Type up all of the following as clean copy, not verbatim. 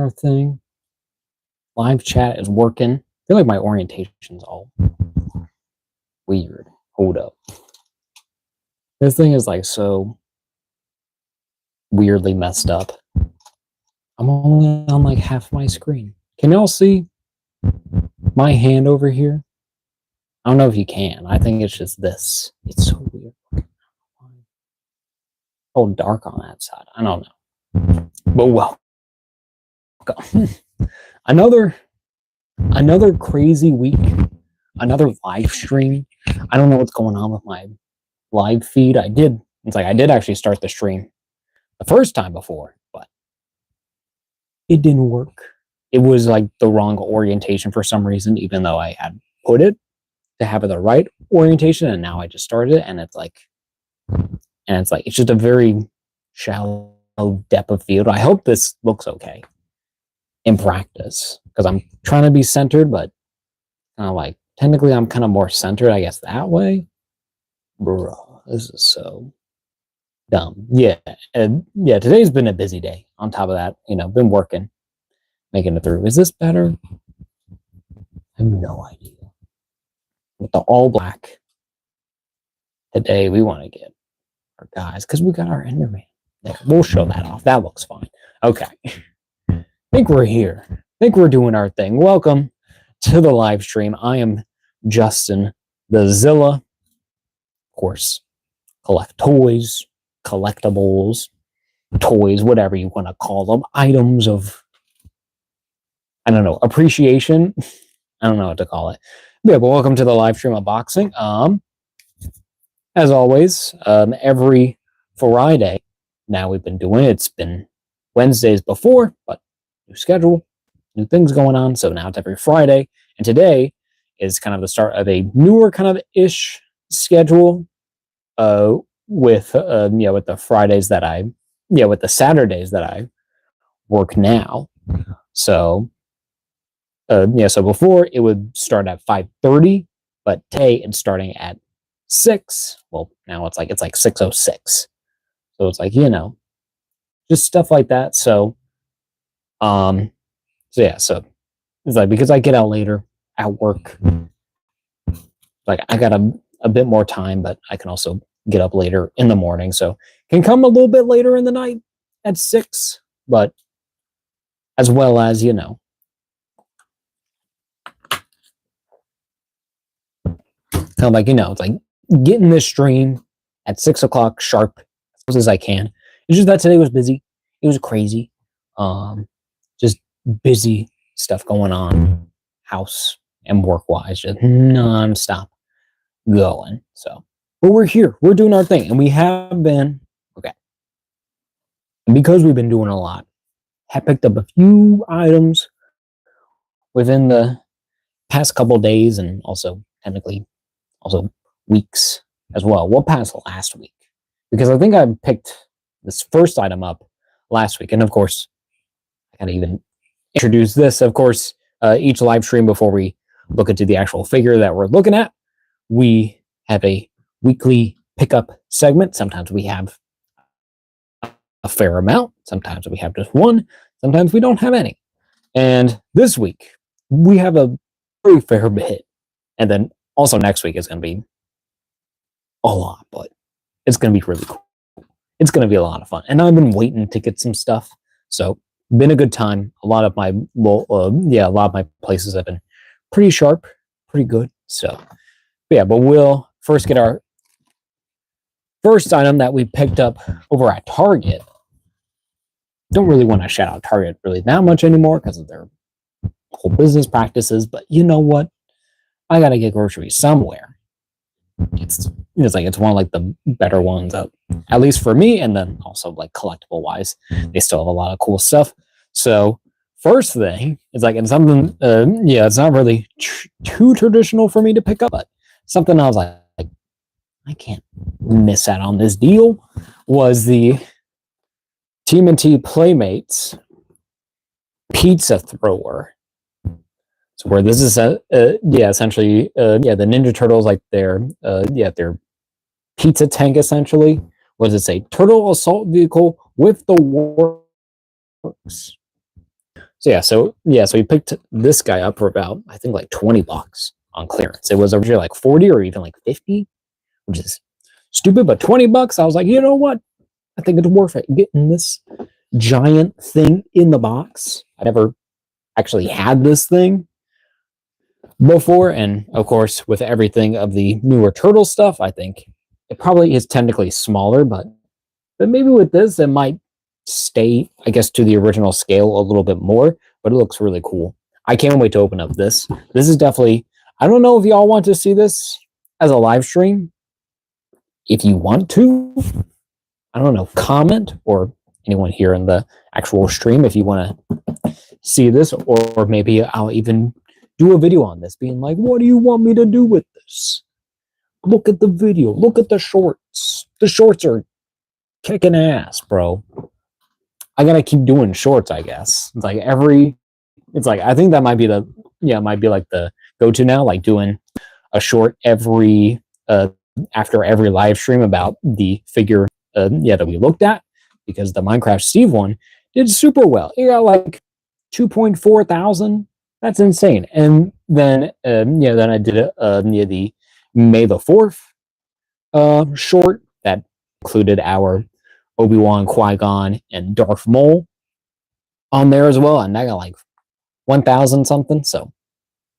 our thing. Live chat is working. I feel like my orientation's all weird. Hold up. This thing is like so weirdly messed up. I'm only on like half my screen. Can y'all see my hand over here? I don't know if you can. I think it's just this. It's so weird. Oh, dark on that side. I don't know. But well. Another crazy week. Another live stream. I don't know what's going on with my live feed. I did actually start the stream the first time before, but it didn't work. It was like the wrong orientation for some reason, even though I had put it to have the right orientation, and now I just started it, and it's just a very shallow depth of field. I hope this looks okay in practice, because I'm trying to be centered, but kind of like technically I'm kind of more centered, I guess, that way. Bro, this is so dumb. Yeah, today's been a busy day. On top of that, been working, making it through. Is this better? I have no idea. With the all black today, we want to get our guys, because we got our Enderman. There, we'll show that off. That looks fine. Okay. I think we're here. I think we're doing our thing. Welcome to the live stream. I am Justin the Zilla. Of course, collect toys, collectibles, toys, whatever you want to call them, items of, I don't know, appreciation. I don't know what to call it. Yeah, but welcome to the live stream unboxing. As always, every Friday now we've been doing it. It's been Wednesdays before, but new schedule, new things going on. So now it's every Friday, and today is kind of the start of a newer kind of ish schedule. With the Fridays that with the Saturdays that I work now. So so before it would start at 5:30, but today it's starting at 6. Well, now it's like 6:06. So it's like, just stuff like that. So so it's like, because I get out later at work, like I got a bit more time, but I can also get up later in the morning, so can come a little bit later in the night at 6, but as well as kind of like it's like getting this stream at 6 o'clock sharp as close as I can. It's just that today was busy. It was crazy. Just busy stuff going on, house and work wise, just non-stop going. So, but we're here, we're doing our thing, and we have been, okay. And because we've been doing a lot, have picked up a few items within the past couple days, and also technically also weeks as well. What passed last week? Because I think I picked this first item up last week, and of course, I gotta even introduce this. Of course, each live stream before we look into the actual figure that we're looking at, we have a weekly pickup segment. Sometimes we have a fair amount. Sometimes we have just one. Sometimes we don't have any. And this week, we have a pretty fair bit. And then also next week is going to be a lot, but it's going to be really cool. It's going to be a lot of fun. And I've been waiting to get some stuff. So, been a good time. A lot of my places have been pretty sharp, pretty good. So, yeah, but we'll first get our first item that we picked up over at Target. Don't really want to shout out Target really that much anymore because of their whole business practices, but you know what? I gotta get groceries somewhere. It's one of like the better ones out, at least for me, and then also like collectible wise, they still have a lot of cool stuff. So first thing is like, it's something, it's not really too traditional for me to pick up, but something I was like, I can't miss out on this deal, was the TMNT Playmates pizza thrower. So where this is essentially the Ninja Turtles, like their pizza tank essentially. Was it's a turtle assault vehicle with the works. so we picked this guy up for about, I think, like $20 on clearance. It was originally like 40 or even like 50, which is stupid, but $20. I was like, you know what? I think it's worth it getting this giant thing in the box. I never actually had this thing before, and of course, with everything of the newer turtle stuff, I think it probably is technically smaller, but maybe with this, it might stay, I guess, to the original scale a little bit more, but it looks really cool. I can't wait to open up this. This is definitely, I don't know if y'all want to see this as a live stream. If you want to, I don't know, comment, or anyone here in the actual stream, if you want to see this, or maybe I'll even do a video on this, being like, what do you want me to do with this? Look at the video. Look at the shorts. The shorts are kicking ass, bro. I gotta keep doing shorts, I guess. It's like I think that might be like the go-to now, like doing a short every after every live stream about the figure that we looked at, because the Minecraft Steve one did super well. It got like 2.4 thousand. That's insane. And then then I did the May the 4th short that included our Obi-Wan, Qui-Gon, and Darth Maul on there as well, and that got like 1,000 something, so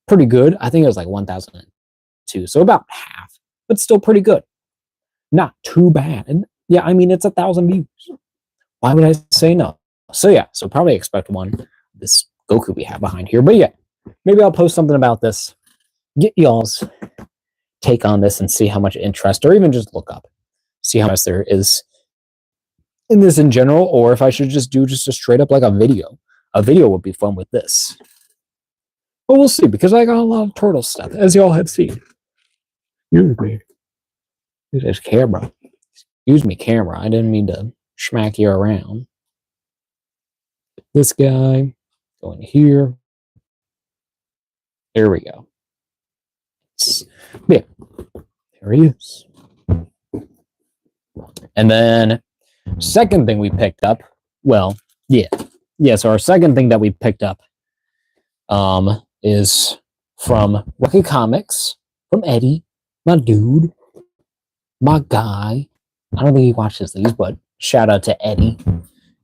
pretty good. I think it was like 1,002, so about half, but still pretty good. Not too bad. And yeah, I mean, it's 1,000 views. Why would I say no? So probably expect this Goku we have behind here. But yeah, maybe I'll post something about this, get y'all's take on this, and see how much interest, or even just look up, see how much there is in this in general, or if I should just do just a straight up like a video. A video would be fun with this. But we'll see, because I got a lot of turtle stuff, as y'all have seen. Excuse me. This camera. Excuse me, camera. I didn't mean to smack you around. This guy. Going here. There we go. Yeah. There he is. And then second thing we picked up, so our second thing that we picked up is from Rocket Comics, from Eddie, my dude, my guy. I don't think he watches these, but shout out to Eddie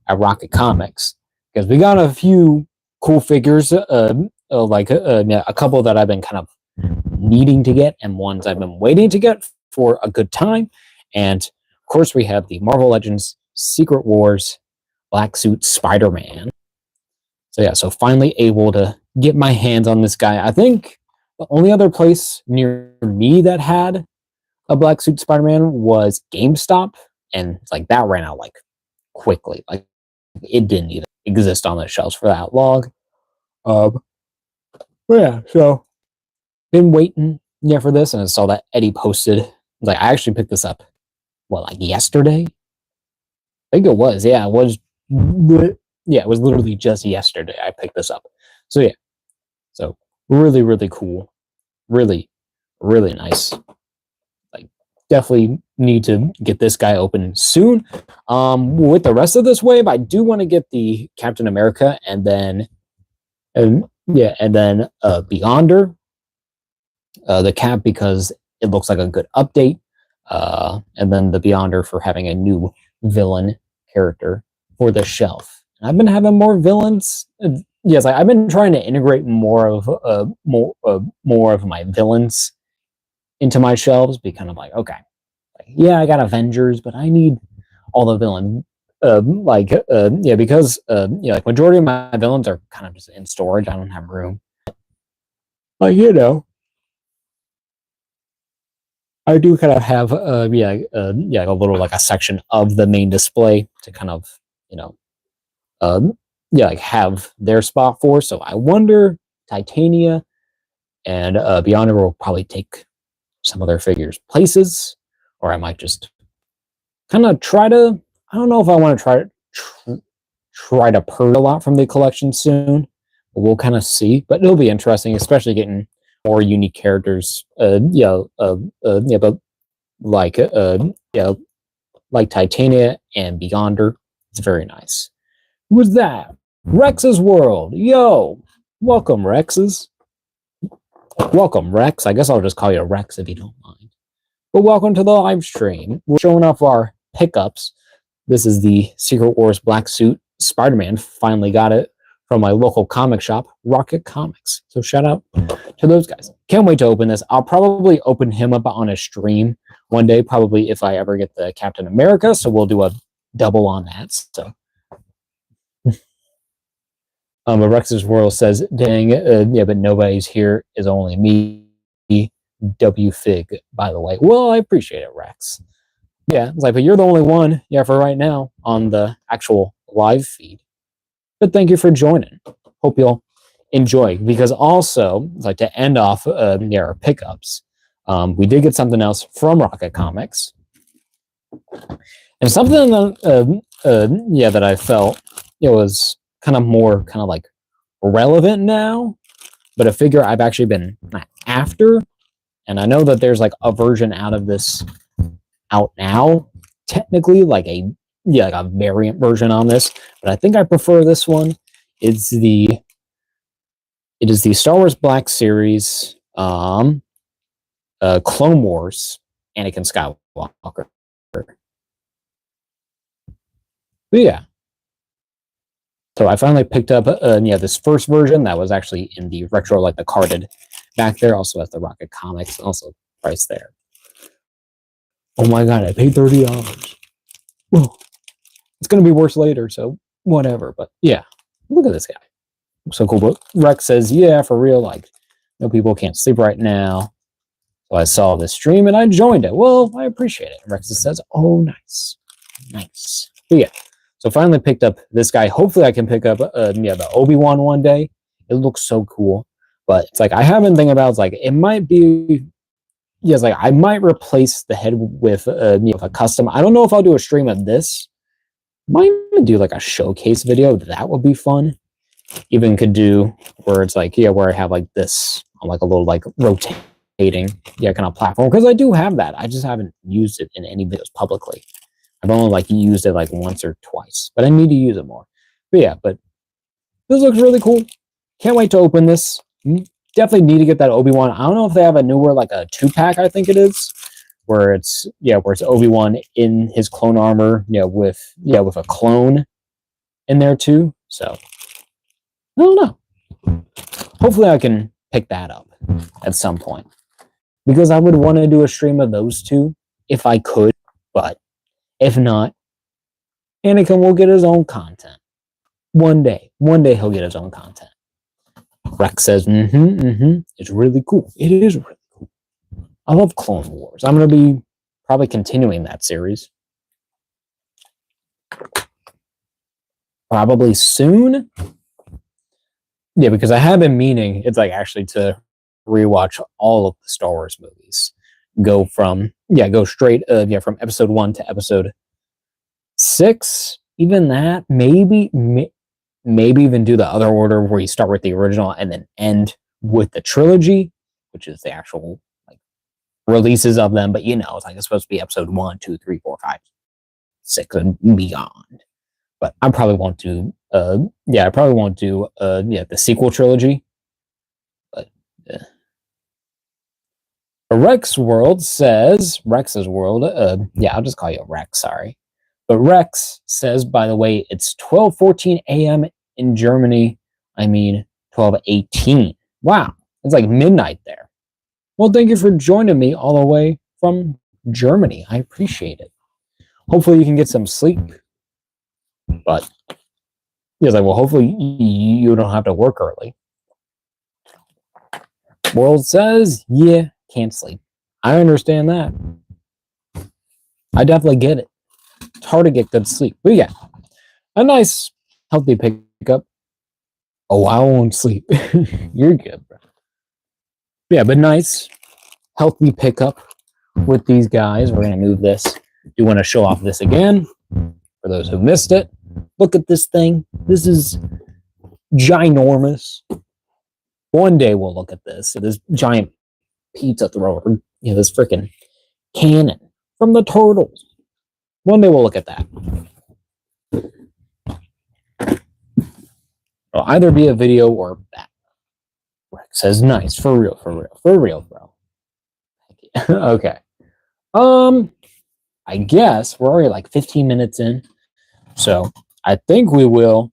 at Rocket Comics, because we got a few cool figures, a couple that I've been kind of needing to get, and ones I've been waiting to get for a good time. And of course, we have the Marvel Legends Secret Wars Black Suit Spider-Man. So finally able to get my hands on this guy. I think the only other place near me that had a Black Suit Spider-Man was GameStop, and like that ran out like quickly. Like it didn't even exist on the shelves for that long. So been waiting for this, and I saw that Eddie posted. Like, I actually picked this up like yesterday? I think it was. Yeah, it was. Yeah, it was literally just yesterday I picked this up. So yeah, so really, really cool, really, really nice. Like, definitely need to get this guy open soon. With the rest of this wave, I do want to get the Captain America, and then Beyonder, the Cap, because it looks like a good update. And then the Beyonder for having a new villain character for the shelf. And I've been having more villains. Yes, I've been trying to integrate more of my villains into my shelves. Be kind of like, okay, I got Avengers, but I need all the villains. Because like majority of my villains are kind of just in storage. I don't have room. I do kind of have a little like a section of the main display to kind of have their spot for. So I wonder, Titania and Beyonder will probably take some of their figures places, or I might just kind of try to. I don't know if I want to try to purge a lot from the collection soon. But we'll kind of see. But it'll be interesting, especially getting more unique characters, but like Titania and Beyonder. It's very nice. Who was that? Rex's World. Yo, welcome, Rexes. Welcome, Rex. I guess I'll just call you Rex if you don't mind. But welcome to the live stream. We're showing off our pickups. This is the Secret Wars Black Suit Spider-Man. Finally got it from my local comic shop, Rocket Comics. So shout out to those guys. Can't wait to open this. I'll probably open him up on a stream one day, probably if I ever get the Captain America. So we'll do a double on that. So, but Rex's World says, "Dang, yeah, but nobody's here. Is only me." W Fig, by the way. Well, I appreciate it, Rex. Yeah, it's like, but you're the only one, yeah, for right now on the actual live feed. But thank you for joining. Hope you'll enjoy. Because also, it's like to end off our pickups, we did get something else from Rocket Comics, and something that that I felt it was kind of like relevant now, but a figure I've actually been after. And I know that there's like a version out of this out now, technically, like a variant version on this, but I think I prefer this one. It is the Star Wars Black Series, Clone Wars, Anakin Skywalker. But yeah, so I finally picked up this first version that was actually in the retro, like the carded back there. Also has the Rocket Comics, also price there. Oh my god, I paid $30. Whoa. It's gonna be worse later, so whatever. But yeah, look at this guy. So cool. But Rex says, yeah, for real, like, no, people can't sleep right now. So I saw this stream and I joined it. Well, I appreciate it. Rex says, oh, nice. Nice. But yeah, so finally picked up this guy. Hopefully I can pick up the Obi-Wan one day. It looks so cool. But it's like, I have been thinking about, it's like, it might be, it's like, I might replace the head with a custom. I don't know if I'll do a stream of this. Might even do like a showcase video. That would be fun. Even could do where it's like, where I have like this on like a little like rotating, kind of platform. Because I do have that. I just haven't used it in any videos publicly. I've only like used it like once or twice. But I need to use it more. But yeah, but this looks really cool. Can't wait to open this. Definitely need to get that Obi-Wan. I don't know if they have a newer, like a 2-pack, I think it is. Where it's Obi-Wan in his clone armor, with a clone in there too. So I don't know. Hopefully I can pick that up at some point. Because I would want to do a stream of those two if I could, but if not, Anakin will get his own content. One day he'll get his own content. Rex says, it's really cool. It is really cool. I love Clone Wars. I'm going to be probably continuing that series. Probably soon. Yeah, because I have been meaning, it's like actually to rewatch all of the Star Wars movies. Go straight from episode 1 to episode 6. Even that, maybe even do the other order where you start with the original and then end with the trilogy, which is the actual like releases of them. But it's like it's supposed to be episode 1, 2, 3, 4, 5, 6, and beyond. But I probably won't do the sequel trilogy. But Rex's World, I'll just call you Rex, sorry. But Rex says, by the way, it's 12:14 a.m. in Germany. I mean 12:18. Wow, it's like midnight there. Well, thank you for joining me all the way from Germany. I appreciate it. Hopefully you can get some sleep. But hopefully you don't have to work early. World says, yeah, can't sleep. I understand that. I definitely get it. It's hard to get good sleep. But yeah, a nice, healthy pickup. Oh, I won't sleep. You're good, bro. Yeah, but nice, healthy pickup with these guys. We're going to move this. Do want to show off this again for those who missed it. Look at this thing. This is ginormous. One day we'll look at this. This giant pizza thrower. This freaking cannon from the Turtles. One day we'll look at that. It'll either be a video or that. Rex says nice. For real, for real, for real, bro. Okay. I guess we're already like 15 minutes in. So I think we will.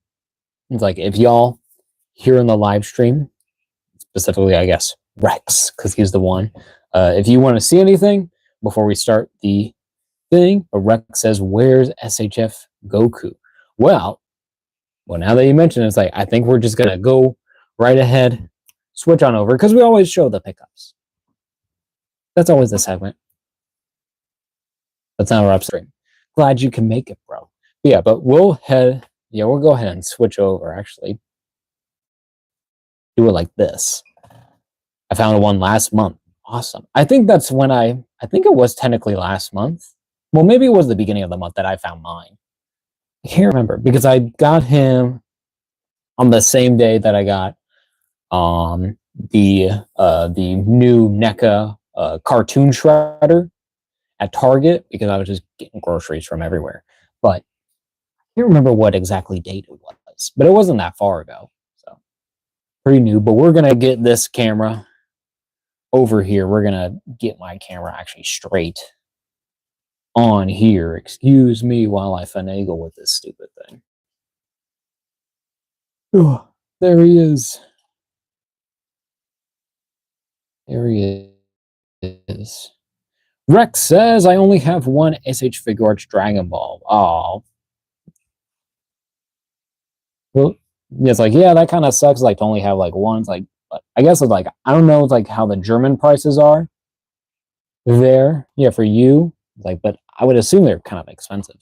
It's like if y'all here in the live stream, specifically, I guess, Rex, because he's the one. If you want to see anything before we start the thing, Rex says, where's SHF Goku? Well, now that you mention it, it's like, I think we're just going to go right ahead, switch on over, because we always show the pickups. That's always the segment. That's not our upstream. Glad you can make it, bro. But yeah, but we'll go ahead and switch over, actually. Do it like this. I found one last month. Awesome. I think that's when I think it was technically last month. Well, maybe it was the beginning of the month that I found mine. I can't remember because I got him on the same day that I got the new NECA cartoon shredder at Target, because I was just getting groceries from everywhere. But I can't remember what exactly date it was, but it wasn't that far ago. So pretty new. But we're gonna get this camera over here. We're gonna get my camera actually straight on here. Excuse me while I finagle with this stupid thing. Oh, there he is. There he is. Rex says, I only have one S.H.Figuarts Dragon Ball. Oh. Well, it's like, yeah, that kind of sucks, like, to only have, like, one. It's like, but I guess it's like, I don't know, like, how the German prices are there. Yeah, for you. Like, but I would assume they're kind of expensive.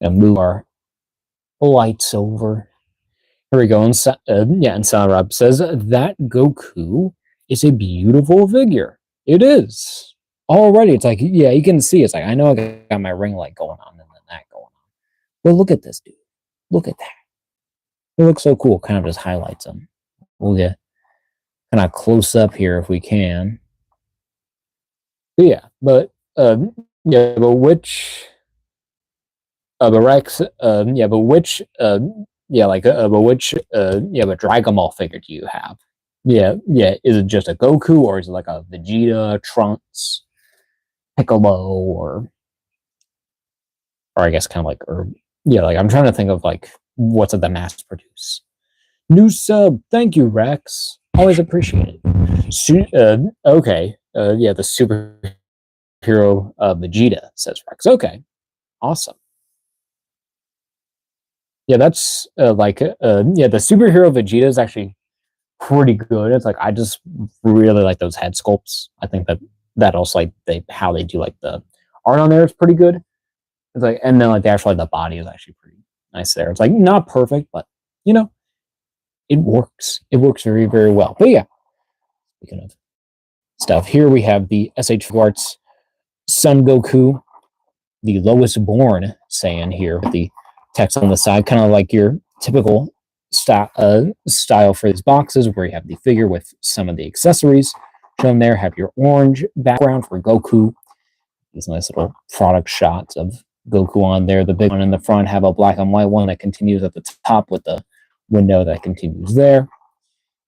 And move our lights over. Here we go. And Sanrab says, that Goku is a beautiful figure. It is. Already, it's like, yeah, you can see. It's like, I know I got my ring light going on and then that going on. But look at this, dude. Look at that. It looks so cool. Kind of just highlights them. We'll get kind of close up here if we can. But yeah, but which Rex, but Dragon Ball figure do you have? Yeah, is it just a Goku, or is it like a Vegeta, Trunks, Piccolo, or I guess kind of like, like I'm trying to think of like what's at the mass produce. New sub, thank you, Rex. Always appreciate it. Okay, the superhero Vegeta, says Rex. Okay, awesome. Yeah, that's the superhero Vegeta is actually pretty good. It's like, I just really like those head sculpts. I think that also, like, how they do like the art on there is pretty good. It's like, and then like the actual, like, the body is actually pretty nice there. It's like not perfect, but it works. It works very, very well. But yeah, speaking of stuff, here we have the S.H.Figuarts Son Goku, the lowest born Saiyan here with the text on the side, kind of like your typical style for these boxes, where you have the figure with some of the accessories shown there. Have your orange background for Goku. These nice little product shots of Goku on there. The big one in the front, have a black and white one that continues at the top with the window that continues there.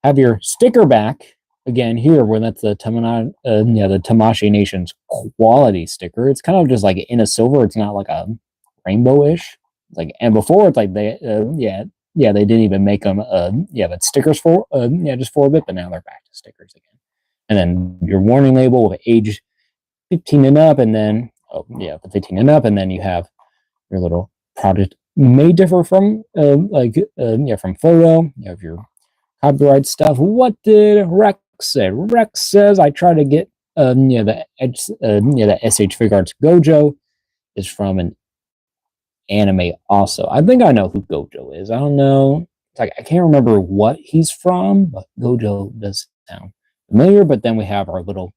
Have your sticker back again here, where that's the Tamashii Nation's quality sticker. It's kind of just like in a silver. It's not like a rainbow-ish. It's like, and before it's like they didn't even make them but stickers for just for a bit, but now they're back to stickers again. And then your warning label with age 15 and up, and then the 15 and up, and then you have your little product may differ from from photo. You have your copyright stuff. What did Rex say? Rex says, I try to get the S.H.Figuarts Gojo is from an anime also. I think I know who Gojo is. I don't know. It's like, I can't remember what he's from, but Gojo does sound familiar. But then we have our little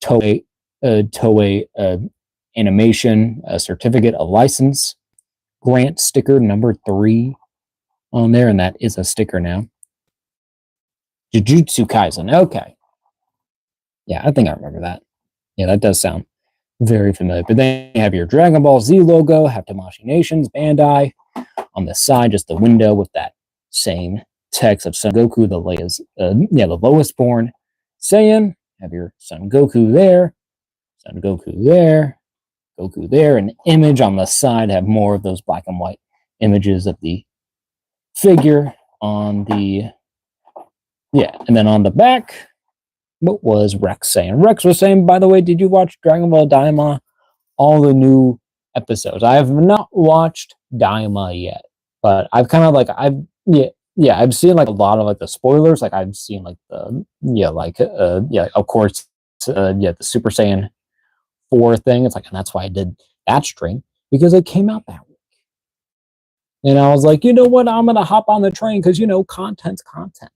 Toei animation certificate of license grant sticker number 3 on there, and that is a sticker now. Jujutsu Kaisen. Okay. Yeah, I think I remember that. Yeah, that does sound very familiar. But then you have your Dragon Ball Z logo, have Tamashii Nations, Bandai on the side, just the window with that same text of Son Goku, the lowest born Saiyan. Have your Son Goku there, Son Goku there, Goku there. An image on the side have more of those black and white images of the figure on the and then on the back, what was Rex saying? Rex was saying, by the way, did you watch Dragon Ball Daima? All the new episodes. I have not watched Daima yet, but I've kind of I've seen like a lot of like the spoilers. Like I've seen like of course the Super Saiyan 4 thing. It's like, and that's why I did that stream, because it came out that week. And I was like, you know what? I'm gonna hop on the train because content's content.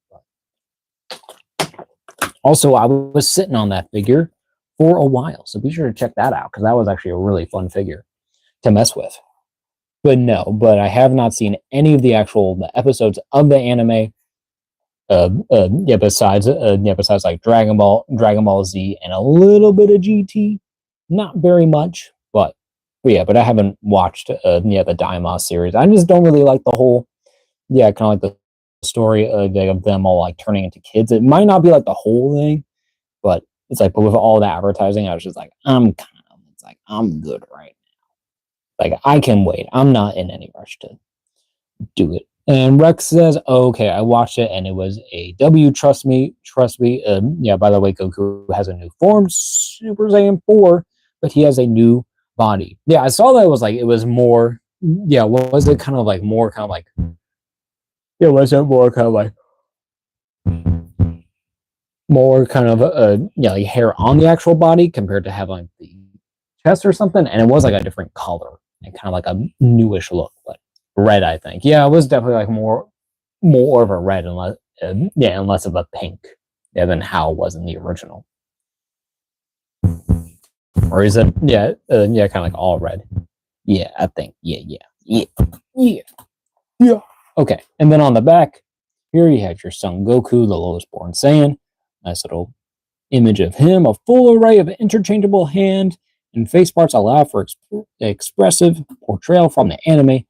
Also, I was sitting on that figure for a while, so be sure to check that out because that was actually a really fun figure to mess with. But I have not seen any of the episodes of the anime. Besides like Dragon Ball Z, and a little bit of GT, not very much, but I haven't watched the Daima series. I just don't really like the whole kind of like the story of them all like turning into kids. It might not be like the whole thing, but it's like, but with all the advertising, I was just like, I'm good right now. Like I can wait. I'm not in any rush to do it. And Rex says, oh, okay, I watched it and it was a W. Trust me. By the way, Goku has a new form, Super Saiyan 4, but he has a new body. Yeah, I saw that it was more, was it kind of like more kind of like, was it more kind of like, more kind of like hair on the actual body compared to having like the chest or something, and it was like a different color and kind of like a newish look, but red, I think. Yeah, it was definitely like more of a red, and less of a pink than how it was in the original. Or is it kind of like all red? Yeah, I think. Yeah. Okay, and then on the back here you have your Son Goku, the lowest born Saiyan. Nice little image of him. A full array of interchangeable hand and face parts allow for expressive portrayal from the anime.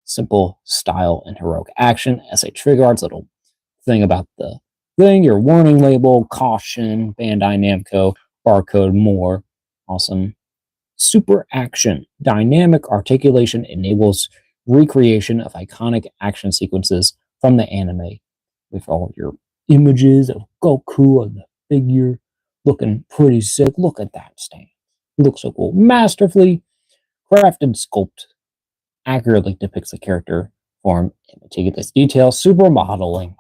Simple style and heroic action. S.H.Figuarts little thing about the thing. Your warning label, caution, Bandai Namco, barcode, more. Awesome. Super action. Dynamic articulation enables recreation of iconic action sequences from the anime with all your images of Goku and the figure looking pretty sick. Look at that stand. Looks so cool. Masterfully crafted sculpt accurately depicts the character form in meticulous detail. Super modeling.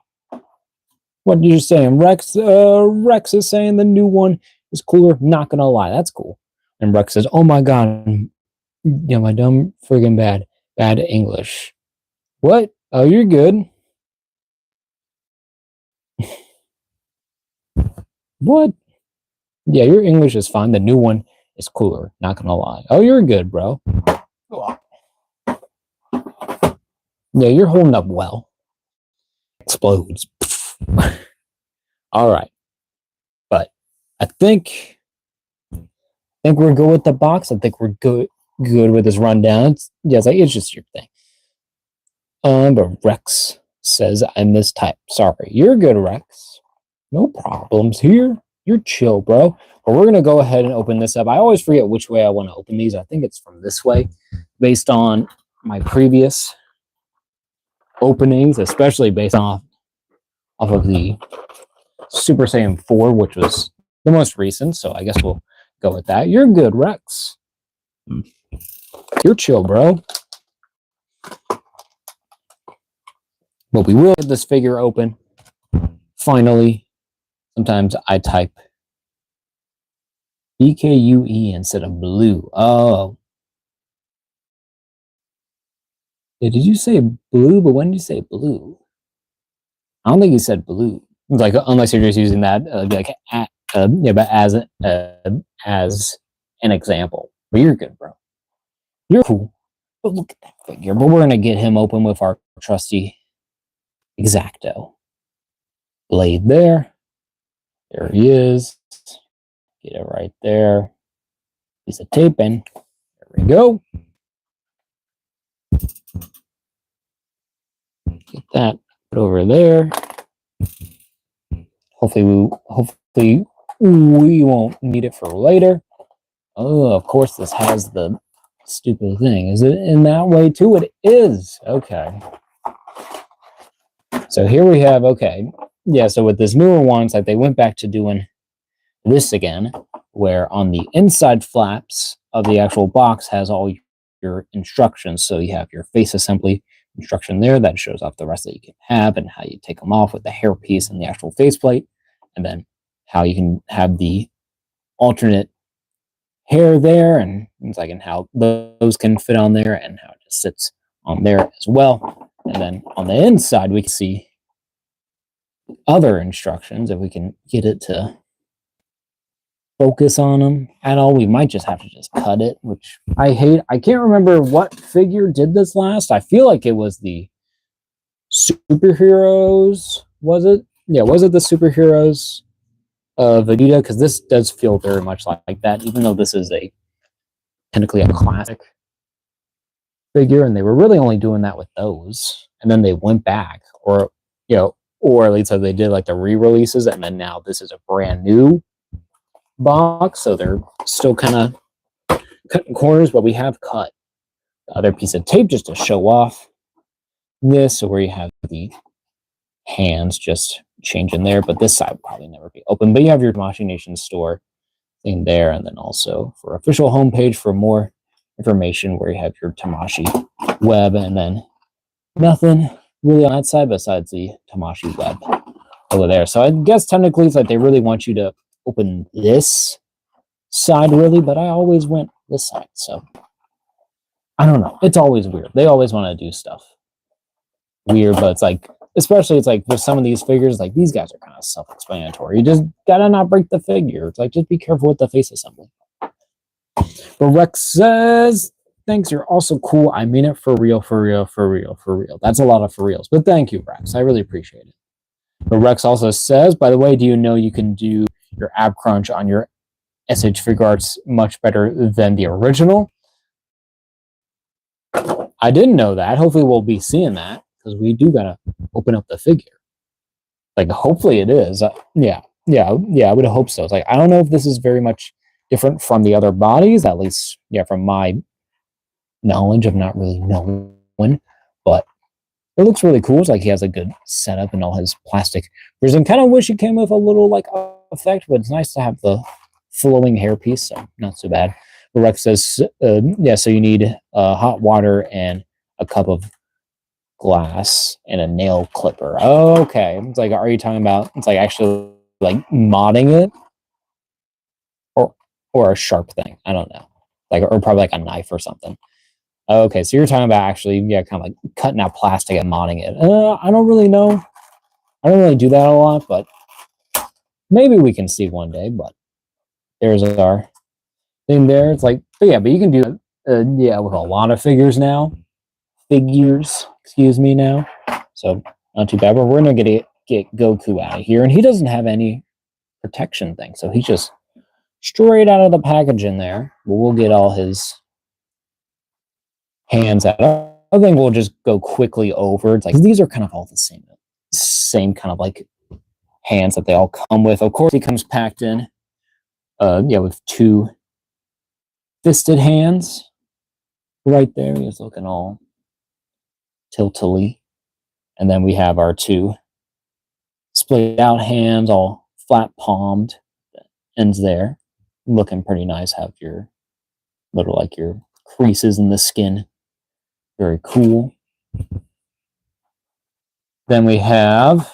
What are you saying? Rex is saying the new one is cooler. Not gonna lie, that's cool. And Rex says, "Oh my god, my dumb friggin' bad English." What? Oh, you're good. What? Yeah, your English is fine. The new one is cooler. Not gonna lie. Oh, you're good, bro. Yeah, you're holding up well. Explodes. All right, but I think we're good with the box. I think we're good with this rundown. It's just your thing. But Rex says I mistyped. Sorry, you're good, Rex. No problems here. You're chill, bro. But we're gonna go ahead and open this up. I always forget which way I want to open these. I think it's from this way, based on my previous openings, especially based off of the Super Saiyan 4, which was the most recent. So I guess we'll go with that. You're good, Rex. You're chill, bro. But we will get this figure open. Finally, sometimes I type BKUE instead of blue. Oh. Yeah, did you say blue? But when did you say blue? I don't think you said blue. Like, unless you're just using that, but as an example. But you're good, bro. You're cool. But look at that figure. But we're gonna get him open with our trusty Exacto blade there. There he is. Get it right there. Piece of tape in. There we go. Get that Put over there. Hopefully we won't need it for later. Oh, of course this has the stupid thing. Is it in that way too? It is. Okay. So here we have, okay. Yeah, so with this newer one, it's like they went back to doing this again, where on the inside flaps of the actual box has all your instructions. So you have your face assembly instruction there that shows off the rest that you can have and how you take them off with the hairpiece and the actual faceplate, and then how you can have the alternate hair there, and things like and how those can fit on there and how it just sits on there as well. And then on the inside, we can see other instructions if we can get it to focus on them at all. We might just have to just cut it, which I hate. I can't remember what figure did this last. I feel like it was the superheroes. Was it? Yeah, was it the superheroes Vegeta? Because this does feel very much like that, even though this is technically a classic figure, and they were really only doing that with those, and then they went back, or or at least they did like the re-releases, and then now this is a brand new box, so they're still kind of cutting corners, but we have cut the other piece of tape just to show off this, so where you have the hands just changing there, but this side will probably never be open. But you have your Tamashii Nation store thing there, and then also for official homepage for more information where you have your Tamashii web, and then nothing really on that side besides the Tamashii web over there. So I guess technically it's like they really want you to open this side really, but I always went this side, so I don't know. It's always weird. They always want to do stuff weird, but it's like, especially it's like with some of these figures, like these guys are kind of self-explanatory. You just gotta not break the figure. It's like, just be careful with the face assembly. But Rex says, thanks, you're also cool. I mean it for real, for real, for real, for real. That's a lot of for reals, but thank you, Rex. I really appreciate it. But Rex also says, by the way, do you know you can do your ab crunch on your S.H.Figuarts much better than the original? I didn't know that. Hopefully we'll be seeing that, because we do gotta open up the figure. Like, hopefully it is. Yeah, I would hope so. It's like, I don't know if this is very much different from the other bodies, at least, yeah, from my knowledge of not really knowing, but it looks really cool. It's like he has a good setup and all his plastic version. Kind of wish it came with a little like effect, but it's nice to have the flowing hairpiece, so not so bad. But Rex says, yeah, so you need hot water and a cup of glass and a nail clipper. Oh, okay. It's like, are you talking about, it's like actually like modding it, or a sharp thing? I don't know. Like, or probably like a knife or something. Okay, so you're talking about actually, yeah, kind of like cutting out plastic and modding it. I don't really know. I don't really do that a lot, but maybe we can see one day. But there's our thing there. It's like, but yeah, but you can do it, yeah, with a lot of figures now. Excuse me now. So not too bad. But we're gonna get Goku out of here, and he doesn't have any protection thing, so he's just straight out of the package in there. But we'll get all his hands out. I think we'll just go quickly over. It's like these are kind of all the same kind of like hands that they all come with. Of course, he comes packed in, yeah, with two fisted hands right there. He's looking all tiltily, and then we have our two split out hands, all flat palmed, ends there, looking pretty nice. Have your little like your creases in the skin. Very cool. Then we have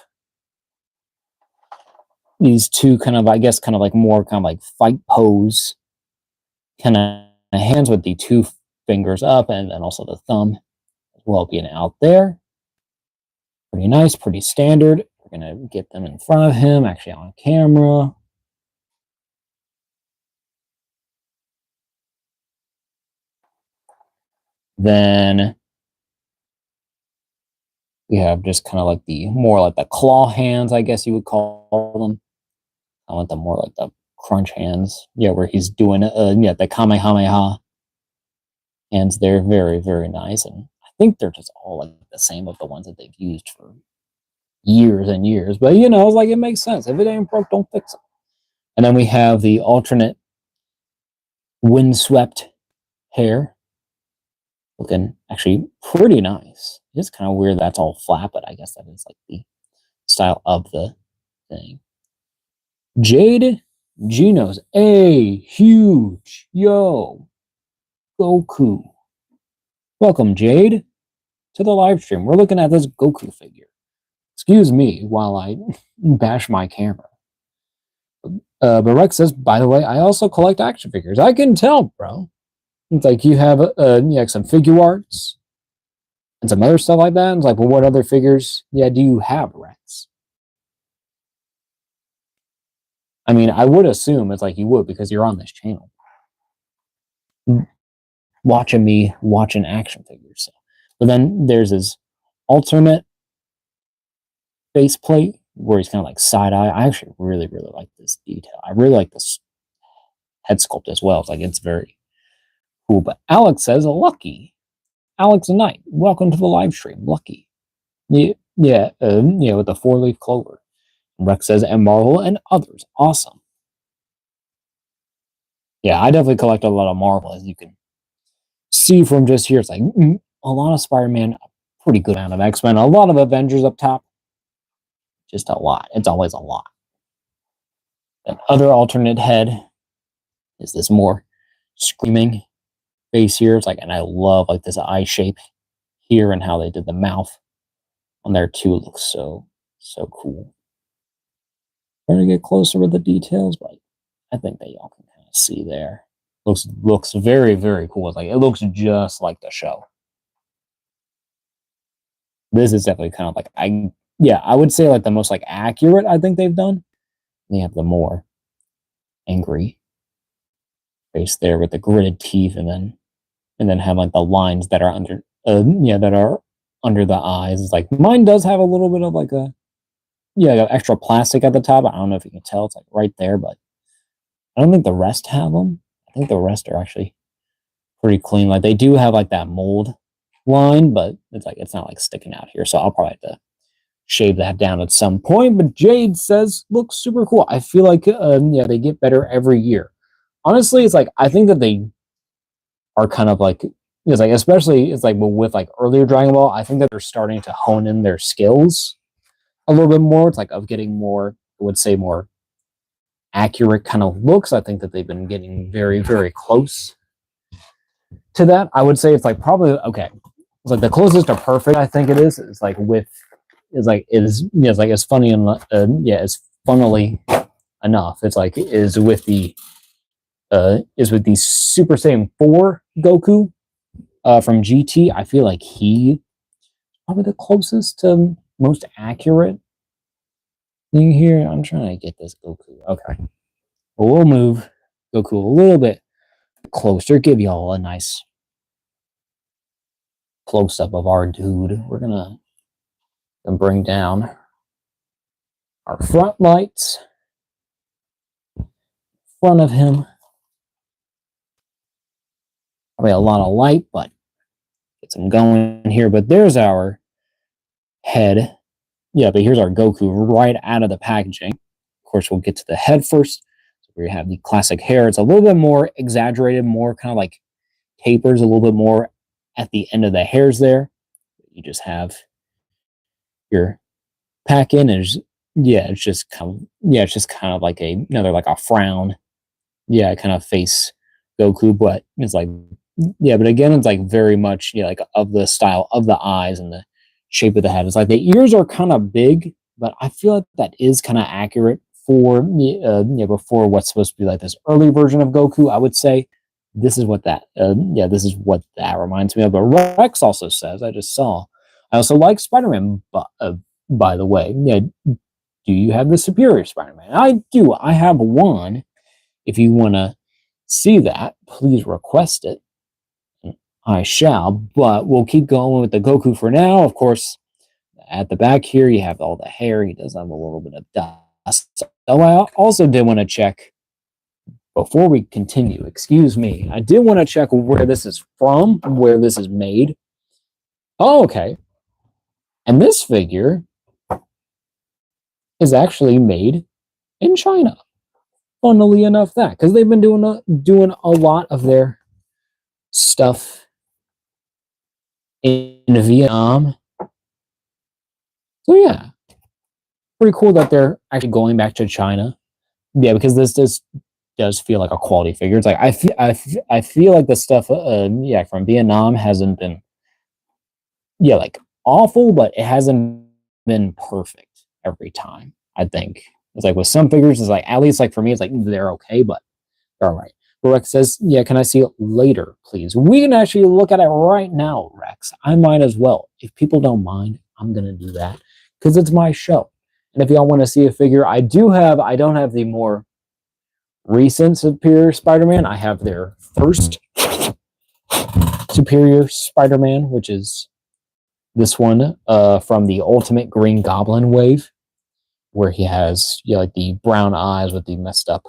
these two kind of, I guess, kind of like more kind of like fight pose kind of hands with the two fingers up and then also the thumb as well being out there. Pretty nice, pretty standard. We're going to get them in front of him, actually on camera. Then we have just kind of like the more like the claw hands, I guess you would call them. I want them more like the crunch hands. Yeah, where he's doing yeah, the Kamehameha hands there. Very, very nice. And I think they're just all like the same of the ones that they've used for years and years. But you know, it's like it makes sense. If it ain't broke, don't fix it. And then we have the alternate windswept hair, looking actually pretty nice. It's kind of weird that's all flat, but I guess that is like the style of the thing. Jade Geno's a huge yo Goku. Welcome, Jade, to the live stream. We're looking at this Goku figure. Excuse me while I bash my camera. But Rex says, by the way, I also collect action figures. I can tell, bro. It's like you have some Figuarts and some other stuff like that. It's like, well, what other figures, do you have, Rex? I mean, I would assume it's like you would because you're on this channel. Watching action figures. So. But then there's his alternate faceplate where he's kind of like side eye. I actually really, really like this detail. I really like this head sculpt as well. It's like it's very cool. But Alex says, lucky. Alex Knight, welcome to the live stream. Lucky. With the 4-leaf clover. Rex says, and Marvel and others. Awesome. Yeah, I definitely collect a lot of Marvel, as you can see from just here. It's like a lot of Spider-Man, a pretty good amount of X-Men, a lot of Avengers up top. Just a lot. It's always a lot. That other alternate head is this more screaming face here. It's like, and I love like this eye shape here and how they did the mouth on there too. It looks so cool. Trying to get closer with the details, but I think that y'all can kind of see there. Looks very, very cool. It's like it looks just like the show. This is definitely kind of like I would say like the most like accurate I think they've done. They have the more angry face there with the gritted teeth, and then have like the lines that are under under the eyes. It's like mine does have a little bit of like a extra plastic at the top. I don't know if you can tell. It's like right there, but I don't think the rest have them. I think the rest are actually pretty clean. Like they do have like that mold line, but it's like it's not like sticking out here. So I'll probably have to shave that down at some point. But Jade says looks super cool. I feel like they get better every year. Honestly, it's like I think that they are kind of like it's like especially it's like with like earlier Dragon Ball, I think that they're starting to hone in their skills a little bit more. It's like of getting more, I would say, more accurate kind of looks. I think that they've been getting very, very close to that. I would say it's like probably okay. It's like the closest to perfect. I think it is. It's like it's funny and it's funnily enough. It's like is with the Super Saiyan 4 Goku from GT. I feel like he probably the closest to most accurate thing here. I'm trying to get this Goku. Okay. Well, we'll move Goku a little bit closer, give y'all a nice close-up of our dude. We're gonna bring down our front lights in front of him. Probably a lot of light, but get some going here. But there's our head. Yeah, but here's our Goku right out of the packaging. Of course, we'll get to the head first. So we have the classic hair. It's a little bit more exaggerated, more kind of like tapers a little bit more at the end of the hairs there. You just have your pack in, and it's just kind of like another like a frown. Yeah, kind of face Goku, but it's like but again, it's like very much like of the style of the eyes and the shape of the head. It's like the ears are kind of big, but I feel like that is kind of accurate for before what's supposed to be like this early version of Goku. I would say this is what that reminds me of. But Rex also says, I also like Spider-Man, by the way. Yeah, do you have the Superior Spider-Man? I do. I have one. If you want to see that, please request it. I shall, but we'll keep going with the Goku for now. Of course, at the back here, you have all the hair. He does have a little bit of dust. So I also did want to check, before we continue, excuse me, I did want to check where this is from, where this is made. Oh, okay. And this figure is actually made in China. Funnily enough, that because they've been doing a lot of their stuff in Vietnam. So yeah, pretty cool that they're actually going back to China. Yeah, because this does feel like a quality figure. It's like I feel like the stuff yeah from Vietnam hasn't been yeah like awful, but it hasn't been perfect every time. I think it's like with some figures, it's like at least like for me, it's like they're okay, but they're all right. But Rex says, "Yeah, can I see it later, please?" We can actually look at it right now, Rex. I might as well. If people don't mind, I'm gonna do that because it's my show. And if y'all want to see a figure, I do have. I don't have the more recent Superior Spider-Man. I have their first Superior Spider-Man, which is this one from the Ultimate Green Goblin wave, where he has like the brown eyes with the messed up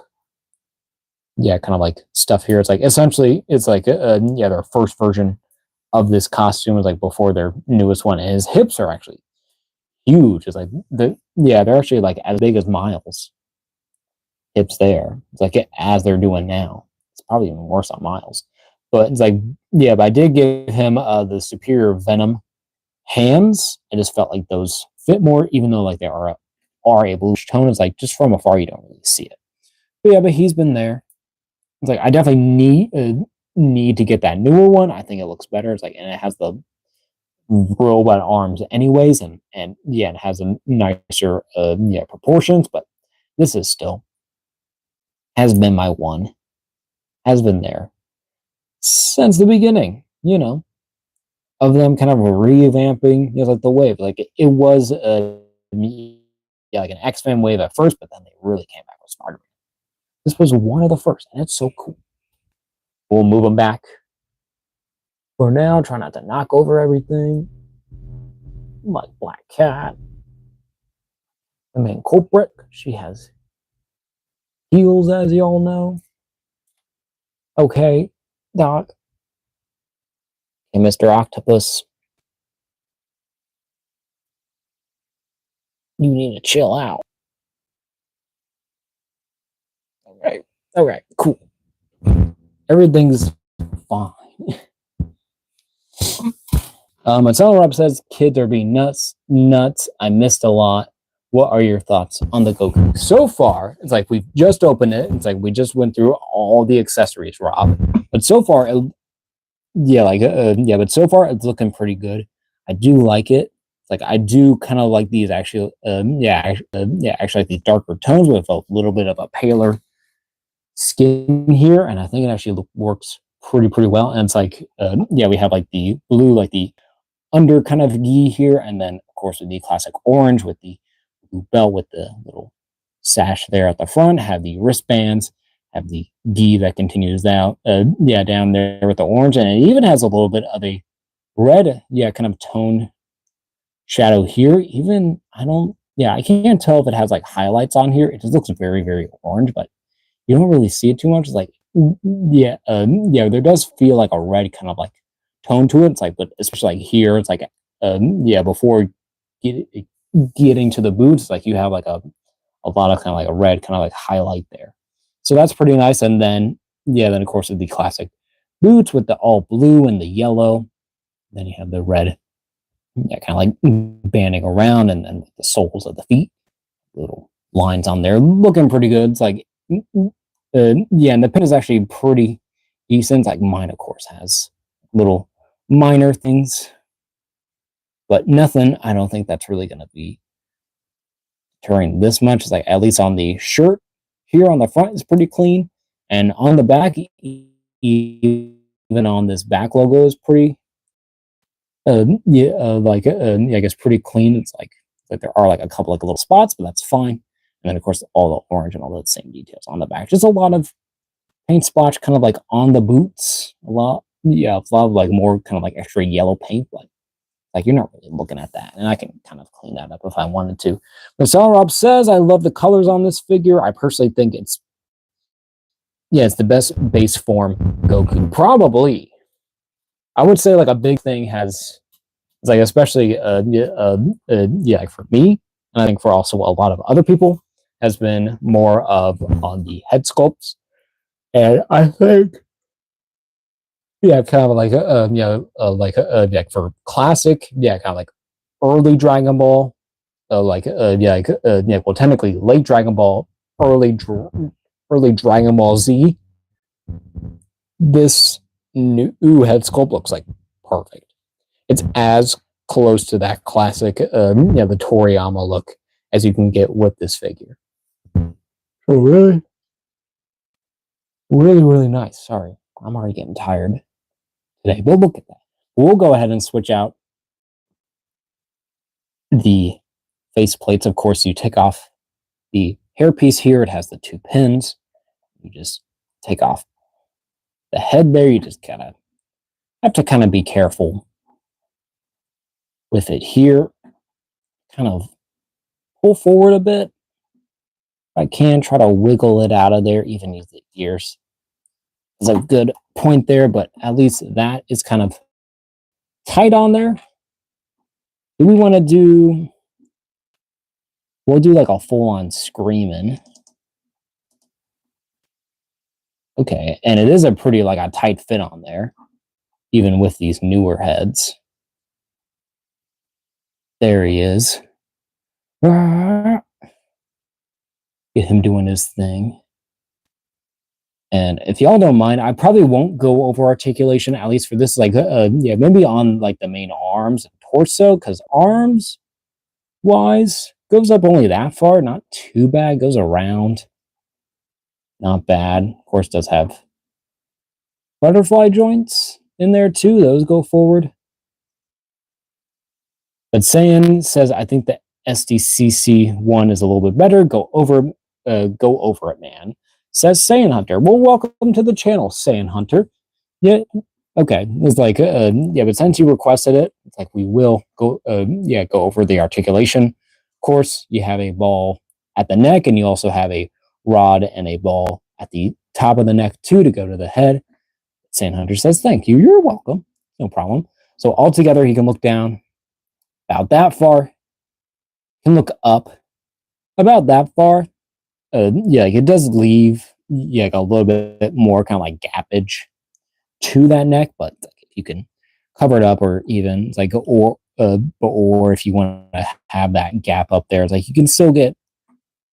kind of like stuff here. It's like essentially it's like their first version of this costume is like before their newest one. And his hips are actually huge. It's like they're actually like as big as Miles. Hips there. It's like as they're doing now. It's probably even worse on Miles. But it's like but I did give him the Superior Venom hands. I just felt like those fit more, even though like they are a bluish tone. It's like just from afar you don't really see it. But he's been there. It's like I definitely need to get that newer one. I think it looks better. It's like and it has the robot arms anyways, and it has a nicer proportions. But this is still has been my one, has been there since the beginning. Of them kind of revamping like the wave. Like it was like an X-Men wave at first, but then they really came back with Spider-Man. This was one of the first, and it's so cool. We'll move them back for now. Try not to knock over everything. Like Black Cat, the main culprit. She has heels, as y'all know. Okay, Doc. Hey, Mr. Octopus. You need to chill out. All right, cool. Everything's fine. Marcelo Rob says, kids are being nuts. I missed a lot. What are your thoughts on the Goku? So far, it's like we've just opened it. It's like we just went through all the accessories, Rob. But so far, but so far it's looking pretty good. I do like it. It's like I do kind of like these actually, actually like these darker tones with a little bit of a paler skin here, and I think it actually works pretty well. And it's like, we have like the blue, like the under kind of gi here, and then of course with the classic orange with the blue belt with the little sash there at the front. Have the wristbands, have the gi that continues out, down there with the orange, and it even has a little bit of a red, kind of tone shadow here. Even I can't tell if it has like highlights on here. It just looks very orange, but you don't really see it too much. It's like, there does feel like a red kind of like tone to it. It's like, but especially like here, it's like, before getting to the boots, like you have like a lot of kind of like a red kind of like highlight there. So that's pretty nice. And then, then of course with the classic boots with the all blue and the yellow. Then you have the red, kind of like banding around, and then the soles of the feet, little lines on there, looking pretty good. It's like, and the pin is actually pretty decent. Like mine, of course, has little minor things, but nothing. I don't think that's really going to be deterring this much. It's like at least on the shirt here on the front is pretty clean, and on the back, even on this back logo is pretty. I guess pretty clean. It's like there are like a couple like little spots, but that's fine. And then of course all the orange and all the same details on the back. Just a lot of paint splotch kind of like on the boots. A lot of like more kind of like extra yellow paint, but like you're not really looking at that. And I can kind of clean that up if I wanted to. But Rob says, I love the colors on this figure. I personally think it's the best base form Goku. Probably. I would say like a big thing has, it's like especially like for me, and I think for also a lot of other people, has been more of on the head sculpts. And I think, yeah, kind of like like for classic, yeah, kind of like early Dragon Ball, well, technically late Dragon Ball, early Dragon Ball Z. This new head sculpt looks like perfect. It's as close to that classic, the Toriyama look as you can get with this figure. So really, really nice. Sorry, I'm already getting tired today, but look at that. We'll go ahead and switch out the face plates. Of course, you take off the hairpiece here. It has the two pins. You just take off the head there. You just kind of have to kind of be careful with it here. Kind of pull forward a bit. If I can, try to wiggle it out of there, even use the ears. It's a good point there, but at least that is kind of tight on there. Do we want to do... We'll do like a full-on screaming. Okay, and it is a pretty like a tight fit on there, even with these newer heads. There he is. Get him doing his thing. And if y'all don't mind, I probably won't go over articulation, at least for this, like, maybe on like the main arms and torso, because arms wise goes up only that far, not too bad, goes around, not bad. Of course, does have butterfly joints in there too, those go forward. But Saiyan says, I think the SDCC one is a little bit better. Go over it, man. Says Saiyan Hunter. Well, welcome to the channel, Saiyan Hunter. Yeah, okay. It's like, but since you requested it, it's like we will go over the articulation. Of course, you have a ball at the neck, and you also have a rod and a ball at the top of the neck too to go to the head. Saiyan Hunter says, thank you. You're welcome. No problem. So altogether, he can look down about that far. He can look up about that far. Like it does leave like a little bit more kind of like gappage to that neck, but if you can cover it up, or even it's like or if you want to have that gap up there, it's like you can still get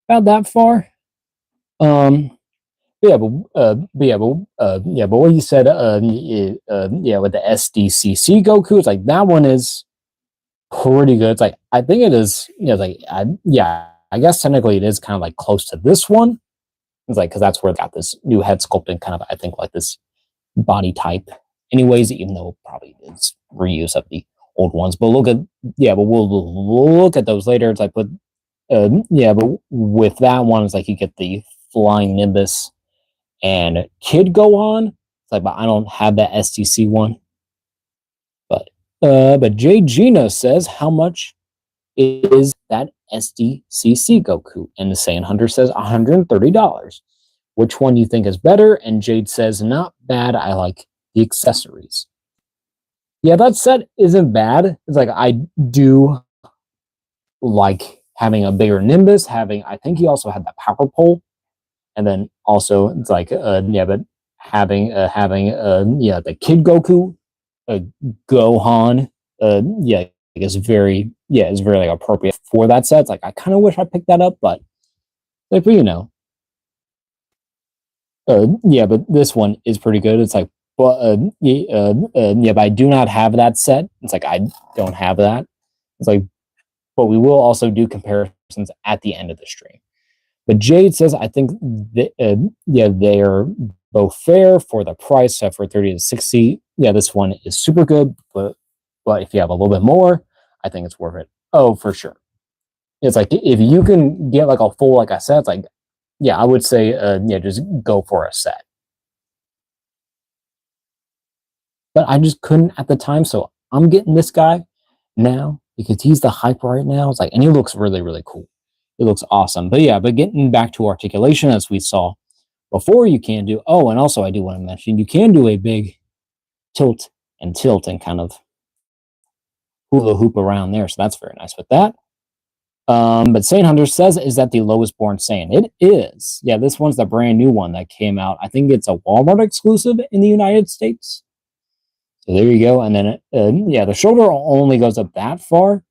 about that far. But what you said, with the SDCC Goku, it's like that one is pretty good. It's like I think it is, I guess technically it is kind of like close to this one. It's like, because that's where it got this new head sculpting kind of, I think, like this body type anyways, even though it probably is reuse of the old ones. But look at, but we'll look at those later. It's like, but with that one, it's like you get the flying Nimbus and Kid Gohan. It's like, but I don't have that STC one. But Jay Gina says, how much is that SDCC Goku? And the Saiyan Hunter says $130. Which one do you think is better? And Jade says, not bad. I like the accessories. Yeah, that set isn't bad. It's like I do like having a bigger Nimbus. I think he also had that power pole, and then also it's like but having the Kid Goku, Gohan, is very like appropriate for that set. It's like I kind of wish I picked that up, but like, but this one is pretty good. It's like, but I do not have that set. It's like I don't have that. It's like, but we will also do comparisons at the end of the stream. But Jade says, I think they are both fair for the price, for 30 to 60. Yeah, this one is super good, but if you have a little bit more, I think it's worth it. Oh, for sure. It's like if you can get like a full, like I said, it's like, I would say, just go for a set. But I just couldn't at the time, so I'm getting this guy now because he's the hype right now. It's like, and he looks really, really cool. It looks awesome. But but getting back to articulation, as we saw before, you can do, and also I do want to mention, you can do a big tilt and kind of hula hoop around there. So that's very nice with that. But Saiyan Hunter says, is that the lowest born Saiyan? It is. Yeah, this one's the brand new one that came out. I think it's a Walmart exclusive in the United States. So there you go. And then, yeah, the shoulder only goes up that far.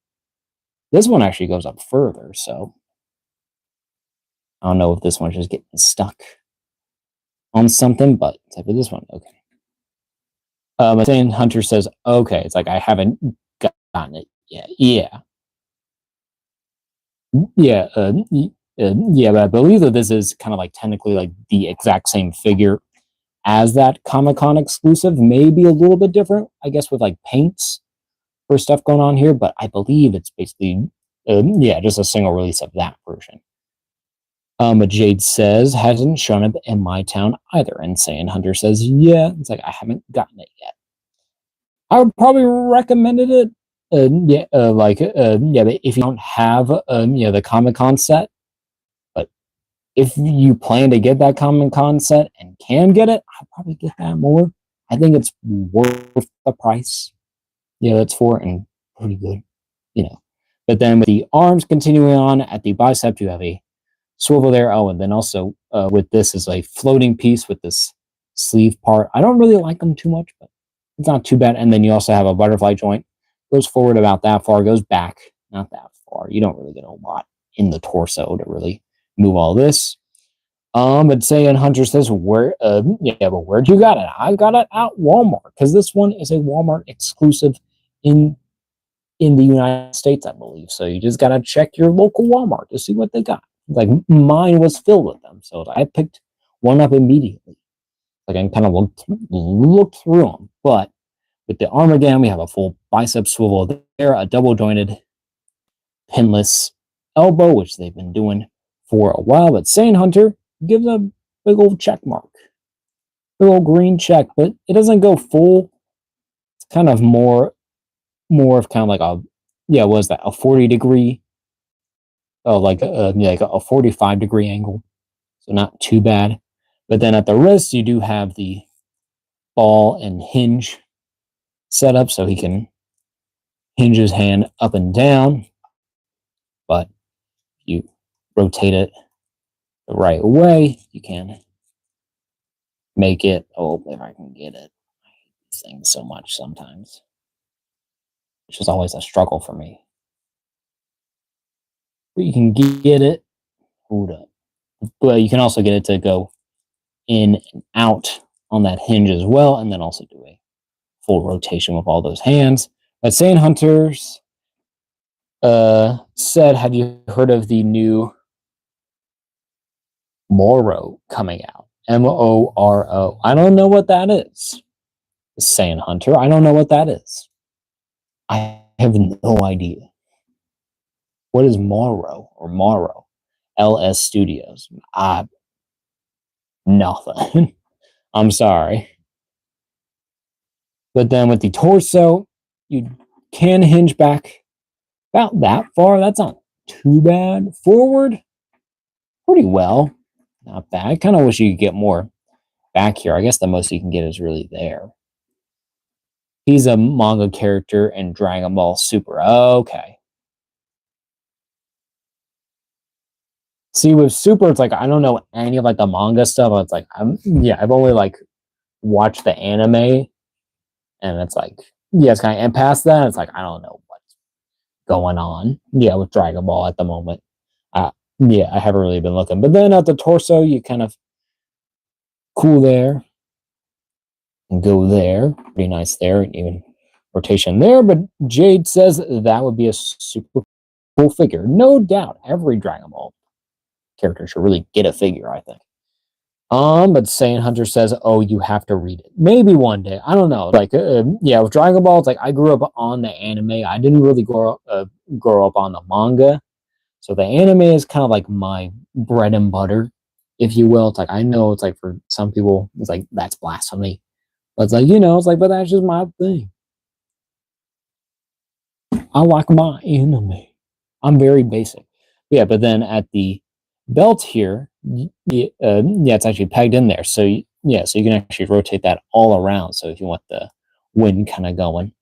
This one actually goes up further. So I don't know if this one's just getting stuck on something, but except for this one, okay. But Saiyan Hunter says, okay, it's like I haven't gotten it yet. Yeah. Yeah, yeah, but I believe that this is kind of like technically like the exact same figure as that Comic-Con exclusive. Maybe a little bit different, I guess, with like paints or stuff going on here. But I believe it's basically, yeah, just a single release of that version. But Jade says hasn't shown up in my town either, and Saiyan Hunter says, yeah, it's like I haven't gotten it yet. I would probably recommended it. Yeah, yeah, but if you don't have, the Comic Con set, but if you plan to get that Comic Con set and can get it, I'd probably get that more. I think it's worth the price. Yeah, that's for and pretty good, you know. But then with the arms continuing on at the bicep, you have a swivel there. Oh, and then also with this is a floating piece with this sleeve part. I don't really like them too much, but it's not too bad. And then you also have a butterfly joint. Goes forward about that far, goes back not that far. You don't really get a lot in the torso to really move all this. But Saiyan Hunter says, where, yeah, but where'd you got it? I got it at Walmart because this one is a Walmart exclusive in the United States, I believe. So you just gotta check your local Walmart to see what they got. Like mine was filled with them, so I picked one up immediately. Like I kind of looked through them, but with the arm again, we have a full bicep swivel there, a double jointed pinless elbow, which they've been doing for a while. But Saiyan Hunter gives a big old check mark, big old green check, but it doesn't go full. It's kind of more of kind of like a, yeah, what is that, a 40-degree, like a 45-degree angle. So not too bad. But then at the wrist, you do have the ball and hinge set up so he can hinge his hand up and down. But if you rotate it the right way, you can make it. Oh, if I can get it. I hate these things so much sometimes, which is always a struggle for me. But you can get it. Hold up. But you can also get it to go in and out on that hinge as well, and then also do a full rotation with all those hands. But Saiyan Hunters said, have you heard of the new Moro coming out? Moro. I don't know what that is. Saiyan Hunter. I don't know what that is. I have no idea. What is Moro or Moro? LS Studios. Nothing. I'm sorry. But then with the torso, you can hinge back about that far. That's not too bad. Forward, pretty well. Not bad. I kind of wish you could get more back here. I guess the most you can get is really there. He's a manga character in Dragon Ball Super. Okay. See, with Super, it's like I don't know any of like the manga stuff. It's like I've only like watched the anime, and it's like it's kind of and past that, it's like I don't know what's going on. Yeah, with Dragon Ball at the moment. I haven't really been looking. But then at the torso, you kind of cool there and go there. Pretty nice there, even rotation there. But Jade says that would be a super cool figure. No doubt, every Dragon Ball character should really get a figure, I think. But Saiyan Hunter says, oh, you have to read it. Maybe one day. I don't know. Like, with Dragon Ball, it's like I grew up on the anime. I didn't really grow up on the manga. So the anime is kind of like my bread and butter, if you will. It's like, I know it's like for some people, it's like, that's blasphemy. But it's like, it's like, but that's just my thing. I like my anime. I'm very basic. Yeah, but then at the belt here, it's actually pegged in there. So, so you can actually rotate that all around. So if you want the wind kind of going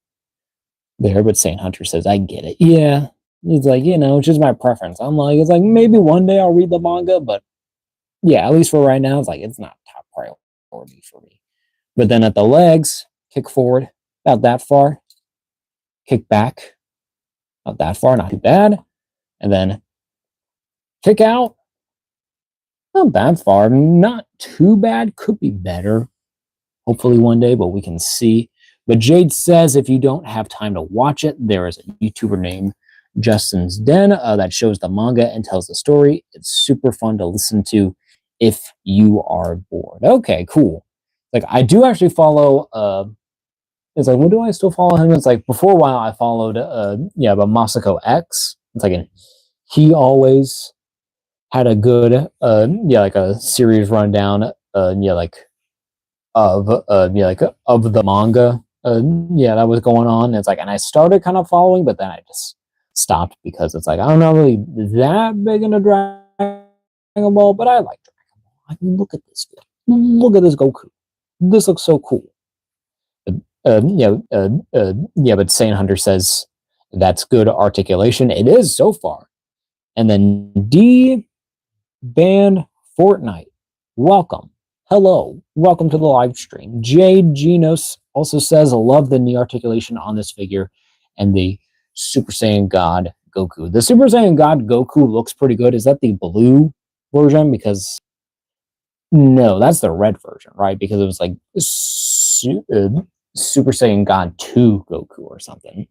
there, but Saiyan Hunter says, I get it. Yeah, It's like, it's just my preference. I'm like, it's like maybe one day I'll read the manga, but yeah, at least for right now, it's like it's not top priority for me. But then at the legs, kick forward about that far, kick back not that far, not too bad, and then kick out, not that far, not too bad, could be better. Hopefully one day, but we can see. But Jade says if you don't have time to watch it, there is a YouTuber named Justin's Den that shows the manga and tells the story. It's super fun to listen to if you are bored. Okay, cool. Like I do actually follow. It's like, when do I still follow him? It's like before a while I followed. But Masako X. It's like he always had a good like a series rundown. Like of of the manga that was going on. It's like, and I started kind of following, but then I just stopped because it's like I'm not really that big into Dragon Ball, but I like Dragon Ball. I mean, look at this, look at this Goku. This looks so cool. But Saiyan Hunter says that's good articulation. It is so far. And then D Band Fortnite, welcome. Hello, welcome to the live stream. Jade Genos also says, love the knee articulation on this figure and the Super Saiyan God Goku. The Super Saiyan God Goku looks pretty good. Is that the blue version? Because no, that's the red version, right? Because it was like Super Saiyan God 2 Goku or something.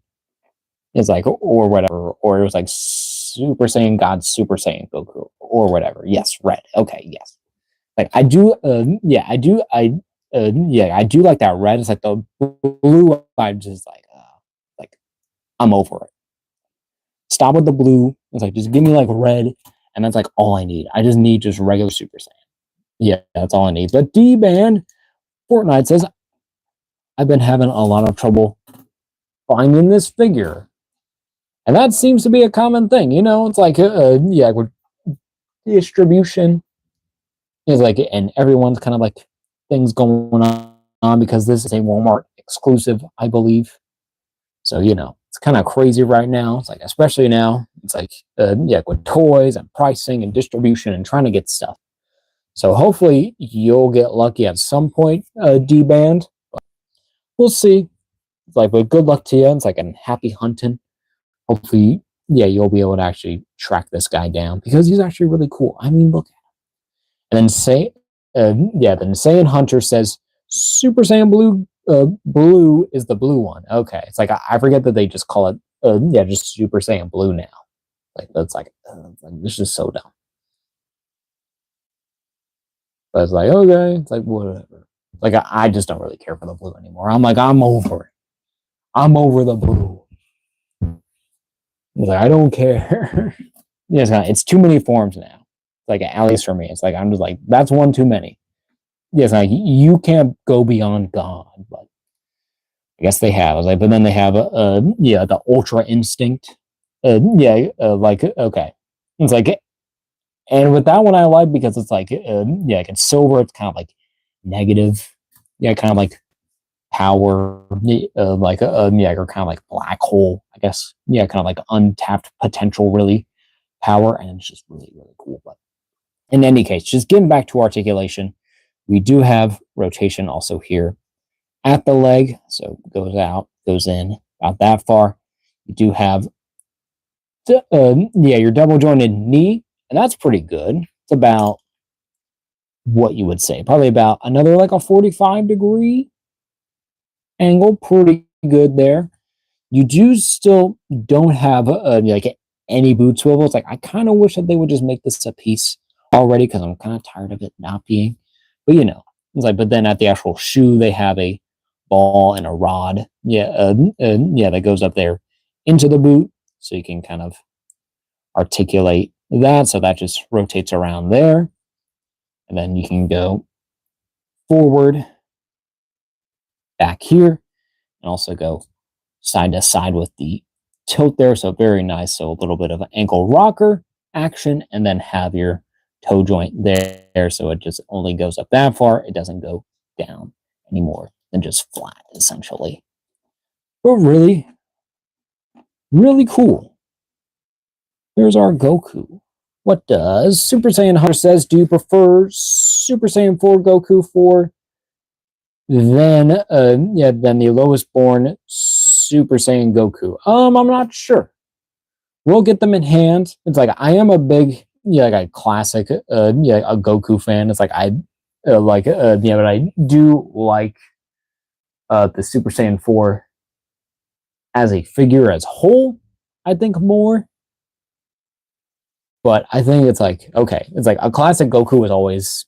It's like, or whatever, or it was like Super Saiyan God Super Saiyan Goku or whatever. Yes, red. Okay, yes. Like I do, I do like that red. It's like the blue. I'm just like I'm over it. Stop with the blue. It's like just give me like red, and that's like all I need. I just need just regular Super Saiyan. Yeah, that's all I need. But D Band Fortnite says I've been having a lot of trouble finding this figure, and that seems to be a common thing. It's like with distribution is like, and everyone's kind of like things going on because this is a Walmart exclusive, I believe. So it's kind of crazy right now. It's like, especially now, it's like with toys and pricing and distribution and trying to get stuff. So hopefully you'll get lucky at some point, D Band. We'll see. It's like, but good luck to you. It's like, and happy hunting. Hopefully, you'll be able to actually track this guy down because he's actually really cool. I mean, look. And then then Saiyan Hunter says Super Saiyan Blue is the blue one. Okay, it's like I forget that they just call it just Super Saiyan Blue now. Like that's like this is so dumb. But it's like, okay, it's like whatever. Like I just don't really care for the blue anymore. I'm like, I'm over it. I'm over the blue. It's like I don't care. It's too many forms now. Like at least for me, it's like I'm just like that's one too many. Yes, like you can't go beyond God, but I guess they have. Like, but then they have the Ultra Instinct. Like okay, it's like, and with that one I like because it's like like it's silver. It's kind of like negative. Kind of like power. Or kind of like black hole. I guess. Kind of like untapped potential, really power, and it's just really really cool. But in any case, just getting back to articulation, we do have rotation also here at the leg. So it goes out, goes in about that far. You do have, your double jointed knee, and that's pretty good. It's about what you would say, probably about another like a 45-degree angle. Pretty good there. You do still don't have like any boot swivels. Like I kind of wish that they would just make this a piece already because I'm kind of tired of it not being. But it's like, but then at the actual shoe they have a ball and a rod. That goes up there into the boot, so you can kind of articulate that. So that just rotates around there, and then you can go forward, back here, and also go side to side with the tilt there. So very nice. So a little bit of an ankle rocker action, and then have your toe joint there. So it just only goes up that far. It doesn't go down anymore than just flat, essentially. But really, really cool. Here's our Goku. What does Super Saiyan Hunter says? Do you prefer Super Saiyan 4 Goku 4 than the lowest born Super Saiyan Goku? I'm not sure. We'll get them in hand. It's like I am a big like a classic a Goku fan. It's like I but I do like the Super Saiyan 4 as a figure as whole, I think more. But I think it's like, okay, it's like a classic Goku is always,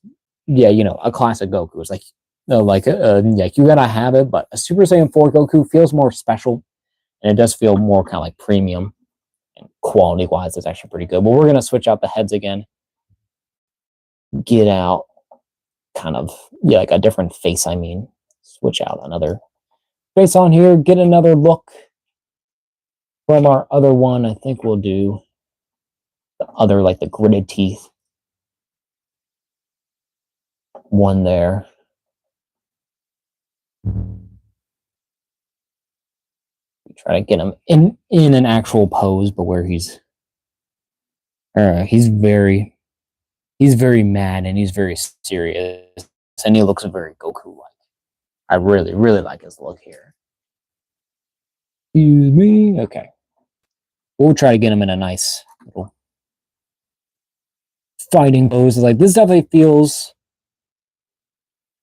a classic Goku is like, you gotta have it. But a Super Saiyan 4 Goku feels more special, and it does feel more kind of like premium, and quality wise, it's actually pretty good. But we're gonna switch out the heads again, get out kind of like a different face. I mean, switch out another face on here, get another look from our other one. I think we'll do the other, like the gritted teeth one there. We try to get him in an actual pose, but where he's very mad and he's very serious, and he looks very Goku like. I really like his look here. Excuse me. Okay, we'll try to get him in a nice little fighting pose. Like this definitely feels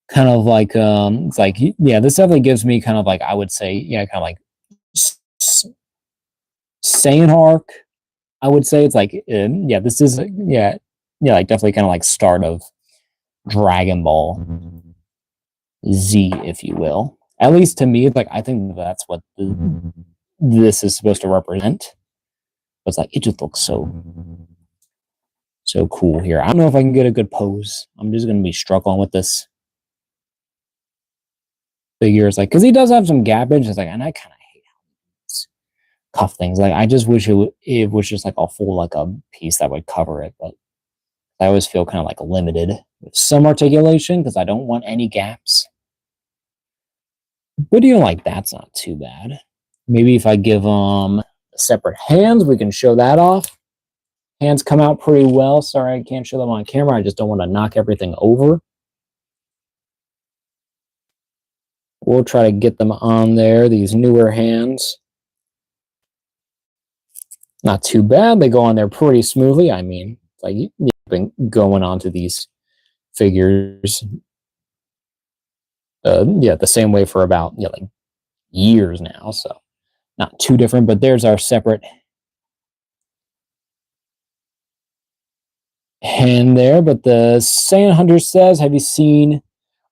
kind of like it's like this definitely gives me kind of like, I would say, kind of like Saiyan arc. I would say it's like this is like definitely kind of like start of Dragon Ball Z, if you will. At least to me, it's like I think that's what this is supposed to represent. But it's like it just looks so cool here. I don't know if I can get a good pose. I'm just gonna be struggling with this figure. It's like, because he does have some gappage. It's like, and I kind of hate these cuff things. Like I just wish it was just like a full like a piece that would cover it. But I always feel kind of like limited with some articulation because I don't want any gaps. But like that's not too bad. Maybe if I give them separate hands, we can show that off. Hands come out pretty well. Sorry, I can't show them on camera. I just don't want to knock everything over. We'll try to get them on there, these newer hands. Not too bad. They go on there pretty smoothly. I mean, like you've been going onto these figures the same way for about like years now, so not too different. But there's our separate hand there. But the Saiyan Hunter says, have you seen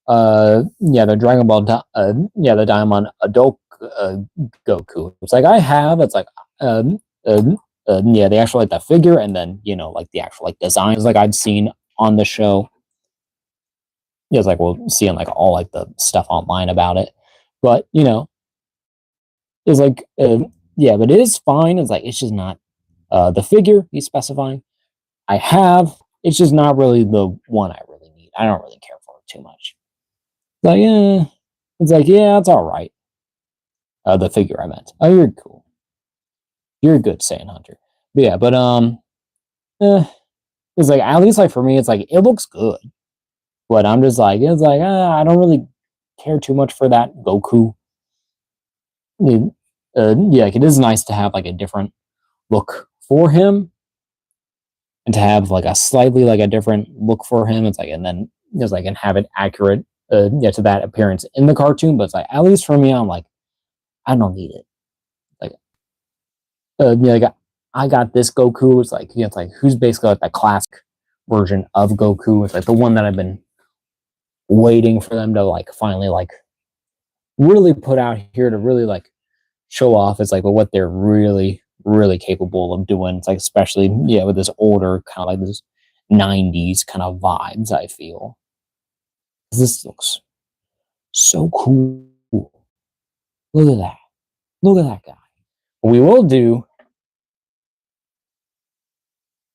the Dragon Ball the Diamond adult Goku? It's like I have. It's like the actual like the figure, and then like the actual like designs like I'd seen on the show. It's like we'll see in like all like the stuff online about it, but it's like but it is fine. It's like it's just not the figure he's specifying. I have. It's just not really the one I really need. I don't really care for it too much. Like it's like it's all right. The figure I meant. Oh, you're cool. You're a good Saiyan Hunter. But yeah, but it's like at least like for me, it's like it looks good. But I'm just like, it's like, I don't really care too much for that Goku. Like it is nice to have like a different look for him, and to have like a slightly like a different look for him. It's like, and then it's like, and have it accurate to that appearance in the cartoon. But it's like, at least for me, I'm like, I don't need it. Like, like I got this Goku. It's like, it's like who's basically like the classic version of Goku. It's like the one that I've been waiting for them to like finally like really put out here to really like show off. It's like what they're really capable of doing. It's like especially with this older kind of like this 90s kind of vibes. I feel this looks so cool. Look at that. Look at that guy. We will do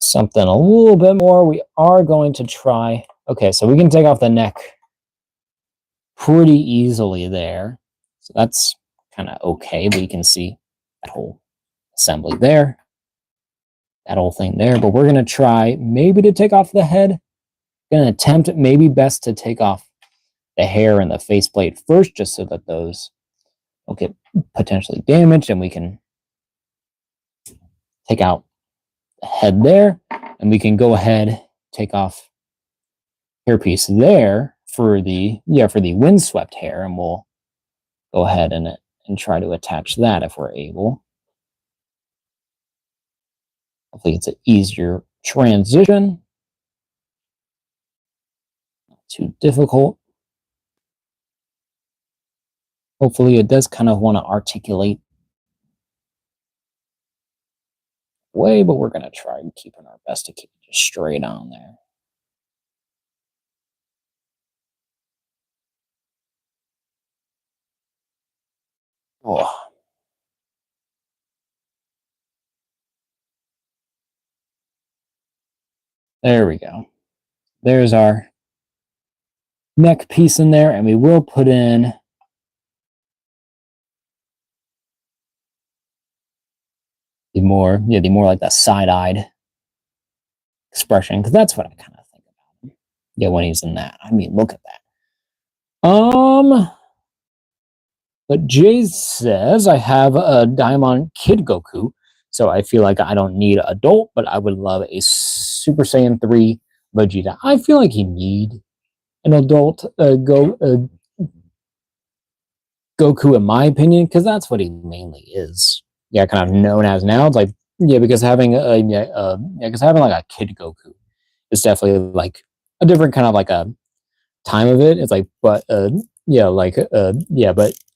something a little bit more. We are going to try. Okay, so we can take off the neck pretty easily there. So that's kind of okay, but you can see that whole assembly there. that whole thing there. But we're gonna try maybe to take off the head. Gonna attempt maybe best to take off the hair and the faceplate first, just so that those will get potentially damaged, and we can take out the head there, and we can go ahead take off hairpiece there for the windswept hair, and we'll go ahead and try to attach that if we're able. Hopefully it's an easier transition, not too difficult. Hopefully it does kind of want to articulate way, but we're going to try keeping our best to keep it just straight on there. Oh. There we go. There's our neck piece in there, and we will put in the more like that side-eyed expression, because that's what I kind of think about him. Yeah, when he's in that. I mean, look at that. But Jay says I have a Diamond Kid Goku, so I feel like I don't need adult, but I would love a Super Saiyan 3 Vegeta. I feel like you need an adult Goku, in my opinion, because that's what he mainly is. Yeah, kind of known as now. It's like, yeah, because having because having like a Kid Goku is definitely like a different kind of like a time of it. It's like, but but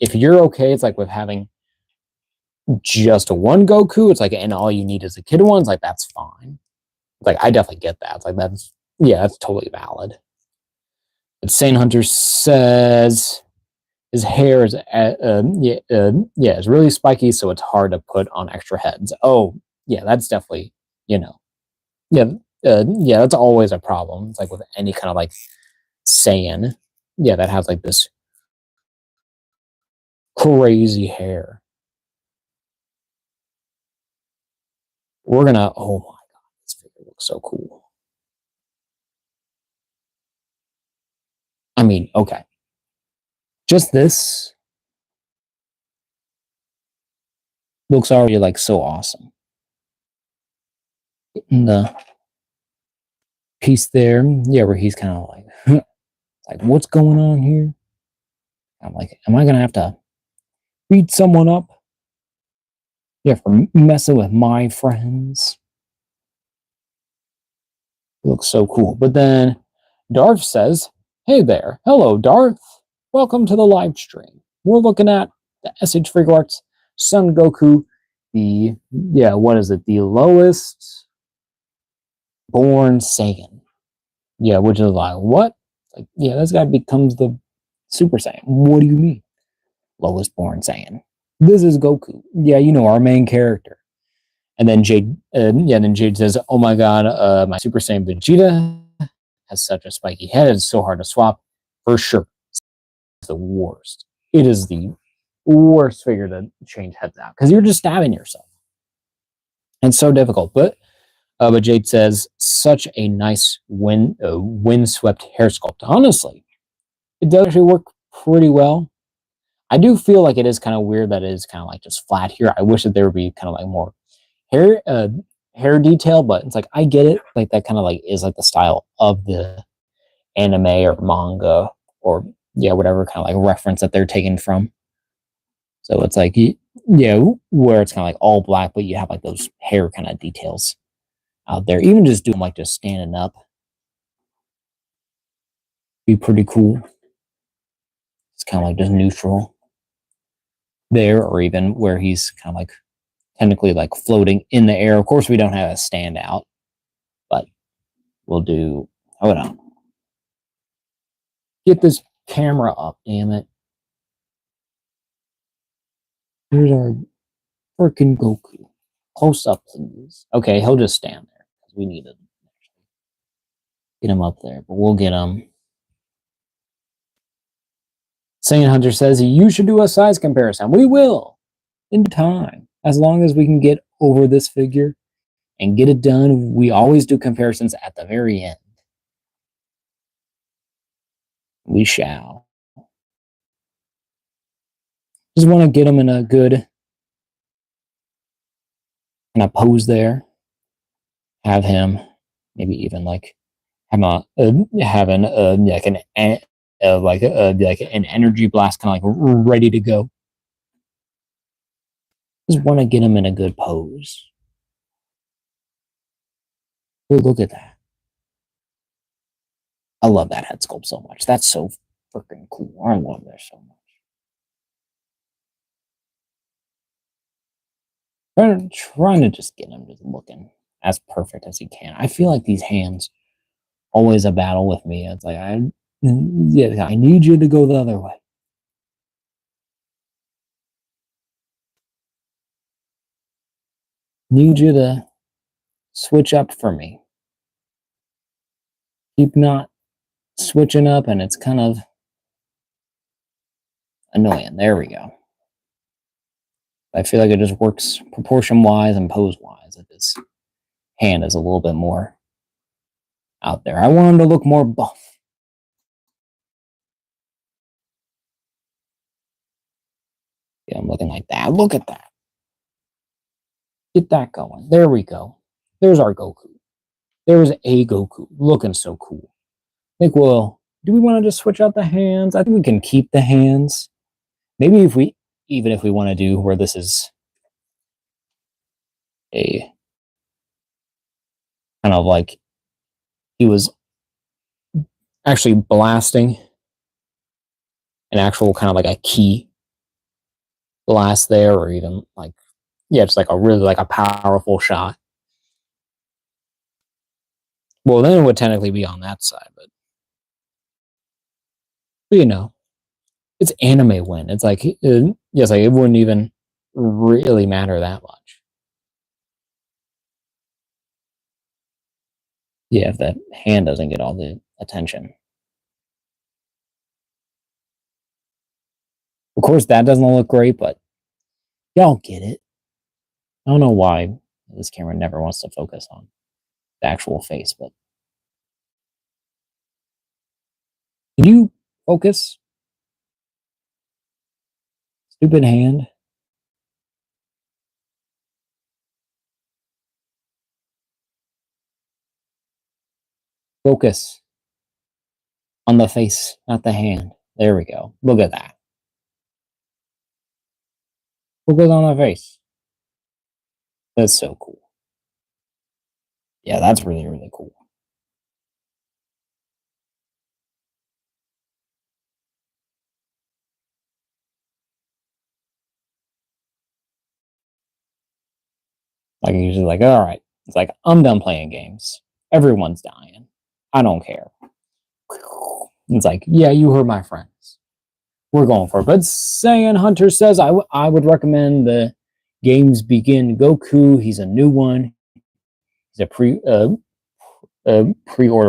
if you're okay, it's like with having just one Goku, it's like, and all you need is a kid one, it's like, that's fine. It's like, I definitely get that. It's like, that's totally valid. But Sane Hunter says his hair is it's really spiky, so it's hard to put on extra heads. Oh, yeah, that's definitely, that's always a problem. It's like with any kind of like Saiyan, that has like this crazy hair. We're gonna, oh my god, this figure looks so cool. I mean, okay. Just this looks already like so awesome. And the piece there, where he's kind of like, like, what's going on here? I'm like, am I gonna have to beat someone up? Yeah, for messing with my friends. It looks so cool. But then Darth says, hey there. Hello, Darth. Welcome to the live stream. We're looking at the S.H.Figuarts Son Goku, the lowest born Saiyan. Yeah, which is like, what? Like, yeah, this guy becomes the Super Saiyan. What do you mean? Lowest born Saiyan. This is Goku. Yeah, our main character. And then Jade, says, "Oh my god, my Super Saiyan Vegeta has such a spiky head. It's so hard to swap. For sure, it's the worst. It is the worst figure to change heads out because you're just stabbing yourself. And it's so difficult." But Jade says, "Such a nice windswept hair sculpt. Honestly, it does actually work pretty well. I do feel like it is kind of weird that it is kind of like just flat here. I wish that there would be kind of like more hair detail, but it's like, I get it. Like that kind of like is like the style of the anime or manga or whatever kind of like reference that they're taken from. So it's like, where it's kind of like all black, but you have like those hair kind of details out there. Even just doing like just standing up be pretty cool. It's kind of like just neutral there, or even where he's kind of like technically like floating in the air. Of course, we don't have a standout, but we'll do, hold on. Get this camera up, damn it. Here's our freaking Goku. Close up, please. Okay, he'll just stand there because we need to get him up there, but we'll get him. Saiyan Hunter says you should do a size comparison. We will in time, as long as we can get over this figure and get it done. We always do comparisons at the very end. We shall. Just want to get him in a good kind of pose there. Have him maybe even like have a having like like an energy blast, kind of like ready to go. Just want to get him in a good pose. Oh, look at that! I love that head sculpt so much. That's so freaking cool. I love that so much. Trying to just get him just looking as perfect as he can. I feel like these hands always a battle with me. It's like I need you to go the other way. Need you to switch up for me. Keep not switching up, and it's kind of annoying. There we go. I feel like it just works proportion wise and pose wise. That this hand is a little bit more out there. I want him to look more buff. Yeah, I'm looking like that. Look at that. Get that going. There we go. There's our Goku. There's a Goku. Looking so cool. I think well, do we want to just switch out the hands? I think we can keep the hands. Maybe even if we want to do where this is a kind of like he was actually blasting an actual kind of like a key blast there, or even like just like a really like a powerful shot. Well, then it would technically be on that side, but you know, it's anime win. It's like yes, like it wouldn't even really matter that much. Yeah, if that hand doesn't get all the attention. Of course, that doesn't look great, but y'all get it. I don't know why this camera never wants to focus on the actual face, but can you focus? Stupid hand. Focus on the face, not the hand. There we go. Look at that. Focus on the face. That's so cool. Yeah, that's really, really cool. Like, he's just like, all right. It's like, I'm done playing games. Everyone's dying. I don't care. It's like, yeah, you heard my friends. We're going for it. But Saiyan Hunter says, I would recommend the Games Begin Goku. He's a new one. He's a pre-order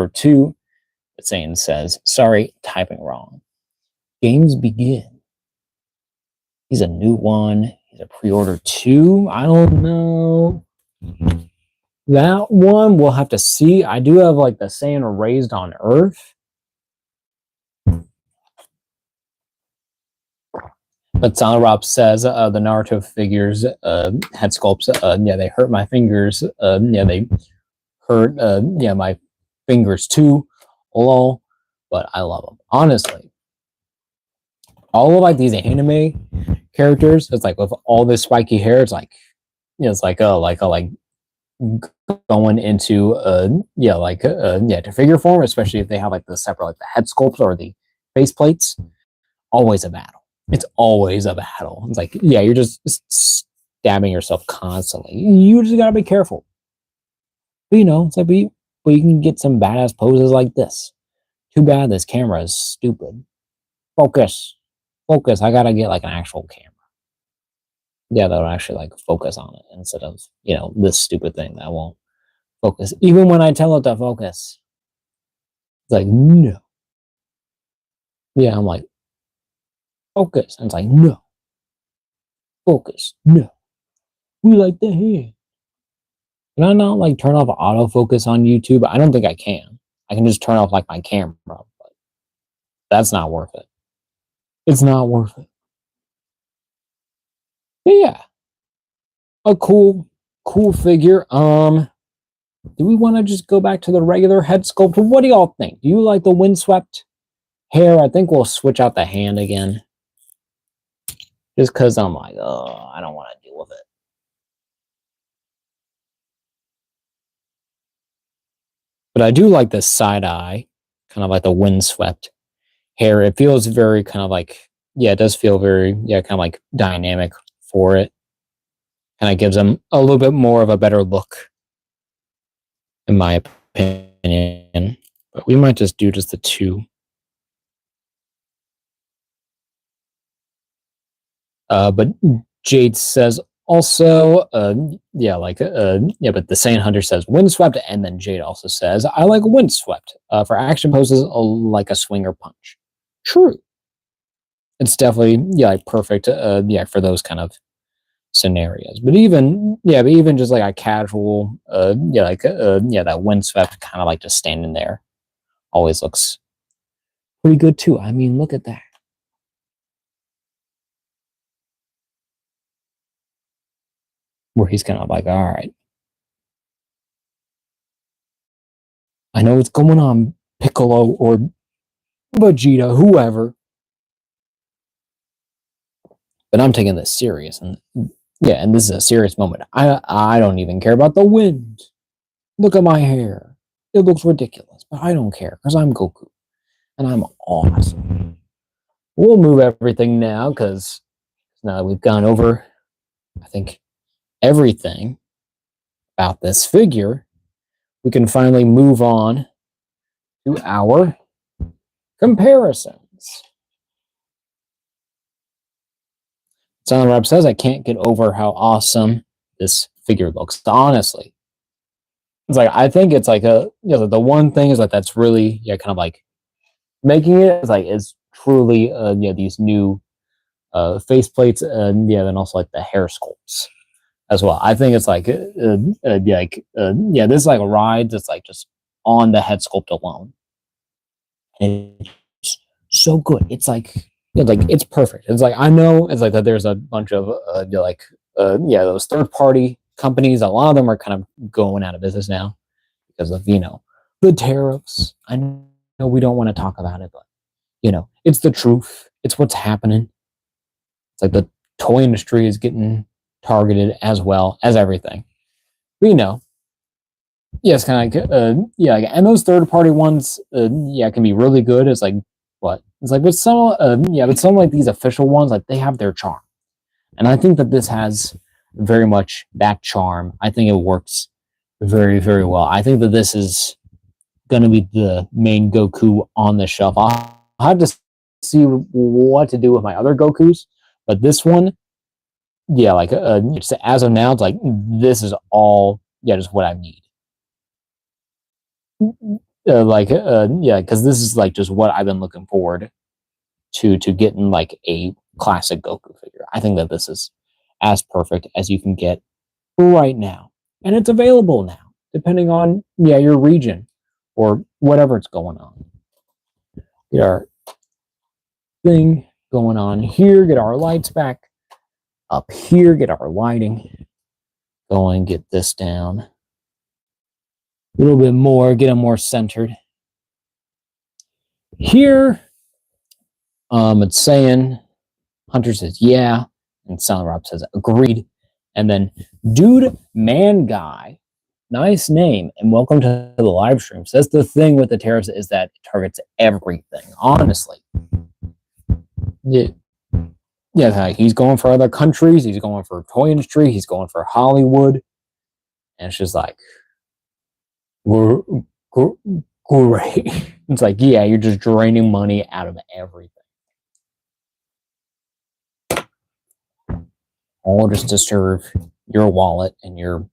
2. But Saiyan says, sorry, typing wrong. Games Begin. He's a new one. He's a pre-order 2. I don't know. That one we'll have to see. I do have like the Saiyan Raised on Earth. But Sanarop says the Naruto figures head sculpts. They hurt my fingers. They hurt. My fingers too. Lol. But I love them honestly. All of like these anime characters, it's like with all this spiky hair, it's like it's like going into to figure form, especially if they have like the separate like the head sculpts or the face plates. Always a battle. It's always a battle. It's like, yeah, you're just stabbing yourself constantly. You just gotta be careful. But it's like, but you can get some badass poses like this. Too bad this camera is stupid. Focus. Focus. I gotta get like an actual camera. Yeah, that'll actually like focus on it instead of, this stupid thing that won't focus. Even when I tell it to focus. It's like, no. Yeah, I'm like, focus. And it's like, no. Focus. No. We like the hand. Can I not like turn off autofocus on YouTube? I don't think I can. I can just turn off like my camera, but that's not worth it. It's not worth it. But yeah, a cool figure. Do we want to just go back to the regular head sculpt? What do y'all think? Do you like the windswept hair? I think we'll switch out the hand again. Just because I'm like, oh, I don't want to deal with it. But I do like the side eye, kind of like the windswept hair. It feels very kind of like, yeah, it does feel very, yeah, kind of like dynamic for it. Kind of gives them a little bit more of a better look, in my opinion. But we might just do just the two. But Jade says also, yeah, like, yeah, but the Saiyan Hunter says windswept, and then Jade also says, I like windswept for action poses, like a swinger punch. True. It's definitely, yeah, like perfect, yeah, for those kind of scenarios. But even, yeah, but even just like a casual, yeah, like, yeah, that windswept kind of like just standing there always looks pretty good too. I mean, look at that. Where he's kind of like, all right, I know what's going on, Piccolo or Vegeta, whoever, but I'm taking this serious. And yeah, and this is a serious moment. I don't even care about the wind. Look at my hair. It looks ridiculous, but I don't care because I'm Goku and I'm awesome. We'll move everything now because now that we've gone over, I think, everything about this figure, we can finally move on to our comparisons. Silent Rap says, I can't get over how awesome this figure looks. Honestly, it's like, I think it's like a, you know, the one thing is that that's really, yeah, kind of like making it is like, is truly, yeah, these new face plates, and yeah, then also like the hair sculpts as well. I think it's like, yeah, this is like a ride that's like just on the head sculpt alone. And it's so good. It's like it's perfect. It's like, I know it's like that there's a bunch of like yeah, those third party companies. A lot of them are kind of going out of business now because of, you know, the tariffs. I know we don't want to talk about it, but you know, it's the truth. It's what's happening. It's like the toy industry is getting targeted as well as everything. We know. Yeah, it's kind of like, yeah, and those third party ones, yeah, can be really good. It's like, what? It's like with some, yeah, but some like these official ones, like they have their charm. And I think that this has very much that charm. I think it works very, very well. I think that this is going to be the main Goku on the shelf. I'll have to see what to do with my other Gokus, but this one, yeah, like, just as of now, it's like, this is all, yeah, just what I need. Like, yeah, because this is like just what I've been looking forward to getting like a classic Goku figure. I think that this is as perfect as you can get right now, and it's available now, depending on, yeah, your region or whatever it's going on. Get our thing going on here. Get our lights back up here. Get our lighting going. Get this down a little bit more. Get them more centered. Here, it's saying Hunter says, yeah. And Silent Rob says, agreed. And then Dude Man Guy, nice name, and welcome to the live stream, says the thing with the tariffs is that it targets everything, honestly. Yeah, yeah, he's going for other countries, he's going for toy industry, he's going for Hollywood. And it's just like, great. It's like, yeah, you're just draining money out of everything. All just to serve your wallet and your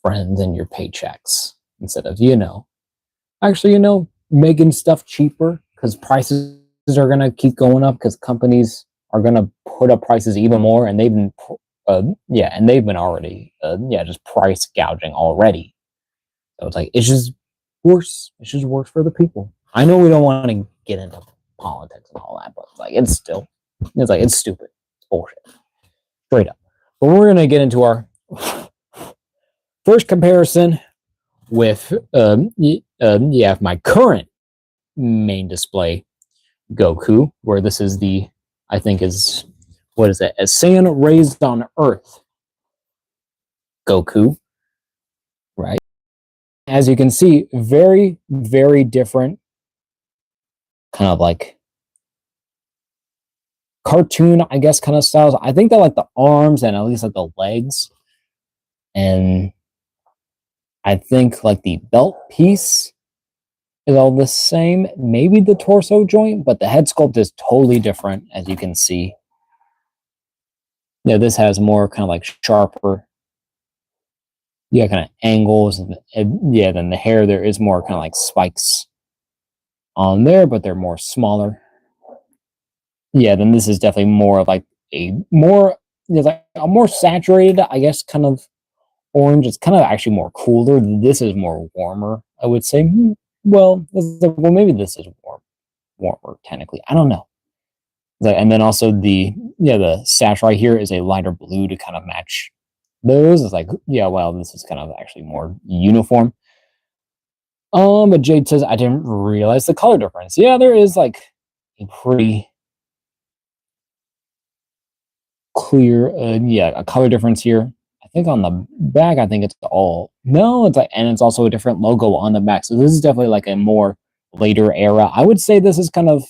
friends and your paychecks instead of, you know, actually, you know, making stuff cheaper because prices are going to keep going up because companies are going to put up prices even more, and they've been Yeah, and they've been already, yeah, just price gouging already. So it's like, it's just worse. It's just worse for the people. I know we don't want to get into politics and all that, but like, it's stupid. It's bullshit. Straight up. But we're going to get into our first comparison with, yeah, my current main display Goku, where this is the, I think is, what is it? As Saiyan raised on Earth Goku, right? As you can see, very, very different kind of like cartoon, I guess, kind of styles. I think that like the arms and at least like the legs, and I think like the belt piece is all the same. Maybe the torso joint, but the head sculpt is totally different, as you can see. Yeah, this has more kind of like sharper, yeah, kind of angles, and yeah, then the hair there is more kind of like spikes on there, but they're more smaller. Yeah, then this is definitely more of like a more, you know, like a more saturated, I guess, kind of orange. It's kind of actually more cooler. This is more warmer, I would say. Well, well, maybe this is warmer technically. I don't know. And then also the sash right here is a lighter blue to kind of match those. It's like, yeah, well, this is kind of actually more uniform. But Jade says I didn't realize the color difference. Yeah, there is like a pretty clear, yeah, a color difference here. I think on the back, I think it's all no, it's like, and it's also a different logo on the back. So this is definitely like a more later era. I would say this is kind of,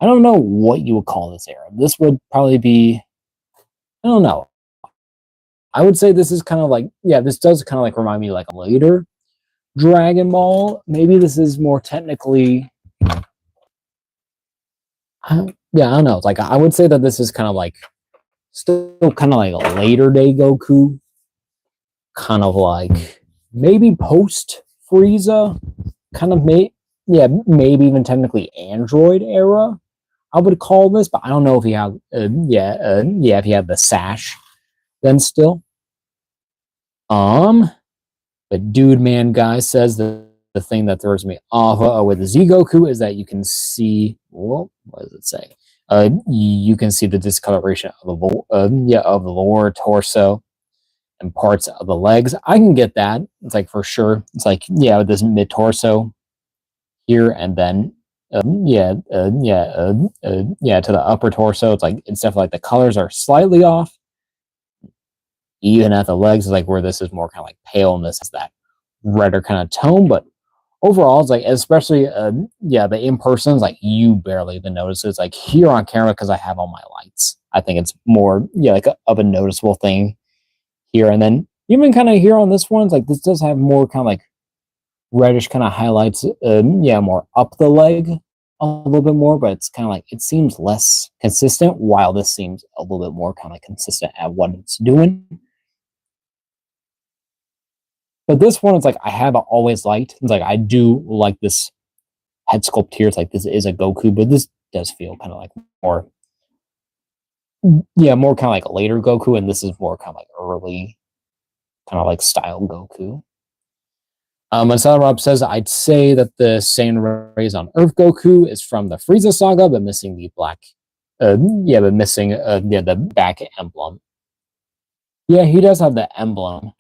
I don't know what you would call this era. This would probably be, I don't know. I would say this is kind of like, yeah, this does kind of like remind me like a later Dragon Ball. Maybe this is more technically, yeah, I don't know. It's like, I would say that this is kind of like, still kind of like a later day Goku, kind of like maybe post Frieza, kind of yeah, maybe even technically Android era, I would call this, but I don't know if you have, yeah, if you have the sash, then still. But Dude Man Guy says that the thing that throws me off with the Z Goku is that you can see, well, what does it say? You can see the discoloration of of the lower torso and parts of the legs. I can get that. It's like for sure. It's like, yeah, with this mid torso here, and then yeah, to the upper torso. It's like, it's definitely like the colors are slightly off. Even at the legs, is like where this is more kind of like pale, and this is that redder kind of tone. But overall, it's like, especially yeah, the in person is like you barely even notice it. It's like here on camera because I have all my lights. I think it's more, yeah, like of a noticeable thing here, and then even kind of here on this one, it's like this does have more kind of like reddish kind of highlights. Yeah, more up the leg a little bit more, but it's kind of like it seems less consistent, while this seems a little bit more kind of like consistent at what it's doing. But this one, it's like I have always liked. It's like I do like this head sculpt here. It's like this is a Goku, but this does feel kind of like more, yeah, more kind of like a later Goku, and this is more kind of like early, kind of like style Goku. And Rob says, I'd say that the Saiyan raised on Earth Goku is from the Frieza saga, but missing the black, yeah, but missing, yeah, the back emblem. Yeah, he does have the emblem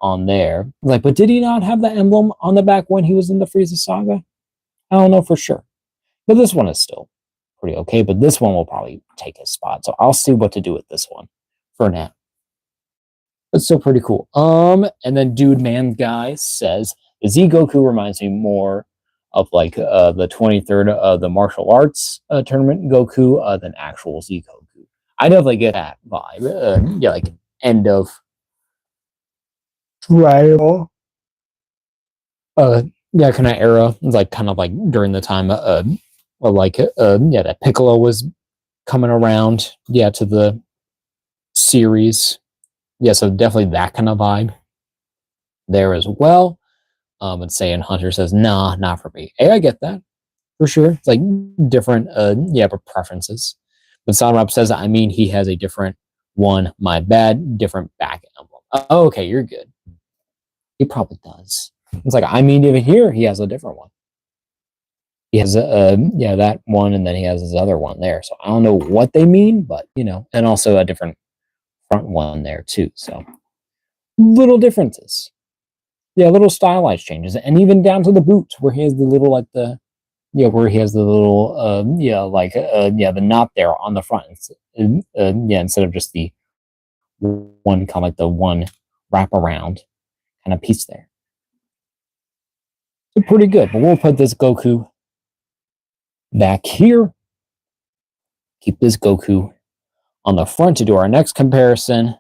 on there. Like, but did he not have the emblem on the back when he was in the Frieza saga? I don't know for sure. But this one is still pretty okay, but this one will probably take his spot. So I'll see what to do with this one for now. It's still pretty cool. And then Dude Man Guy says the Z Goku reminds me more of like the 23rd of the martial arts tournament Goku than actual Z Goku. I definitely get that vibe. Yeah, like end of trial. Yeah, kind of era. It's like kind of like during the time like yeah, that Piccolo was coming around, yeah, to the series. Yeah, so definitely that kind of vibe there as well. And Saiyan Hunter says, nah, not for me. Hey, I get that for sure. It's like different, yeah, but preferences. But Sonrab says, I mean, he has a different one. My bad. Different back emblem. Oh, okay, you're good. He probably does. It's like, I mean, even here, he has a different one. He has yeah, that one, and then he has his other one there. So I don't know what they mean, but you know, and also a different front one there too. So little differences. Yeah, little stylized changes, and even down to the boots where he has the little like the yeah, where he has the little yeah, like yeah, the knot there on the front. Yeah, instead of just the one kind of like the one wrap around kind of piece there. So pretty good. But we'll put this Goku back here. Keep this Goku on the front to do our next comparison.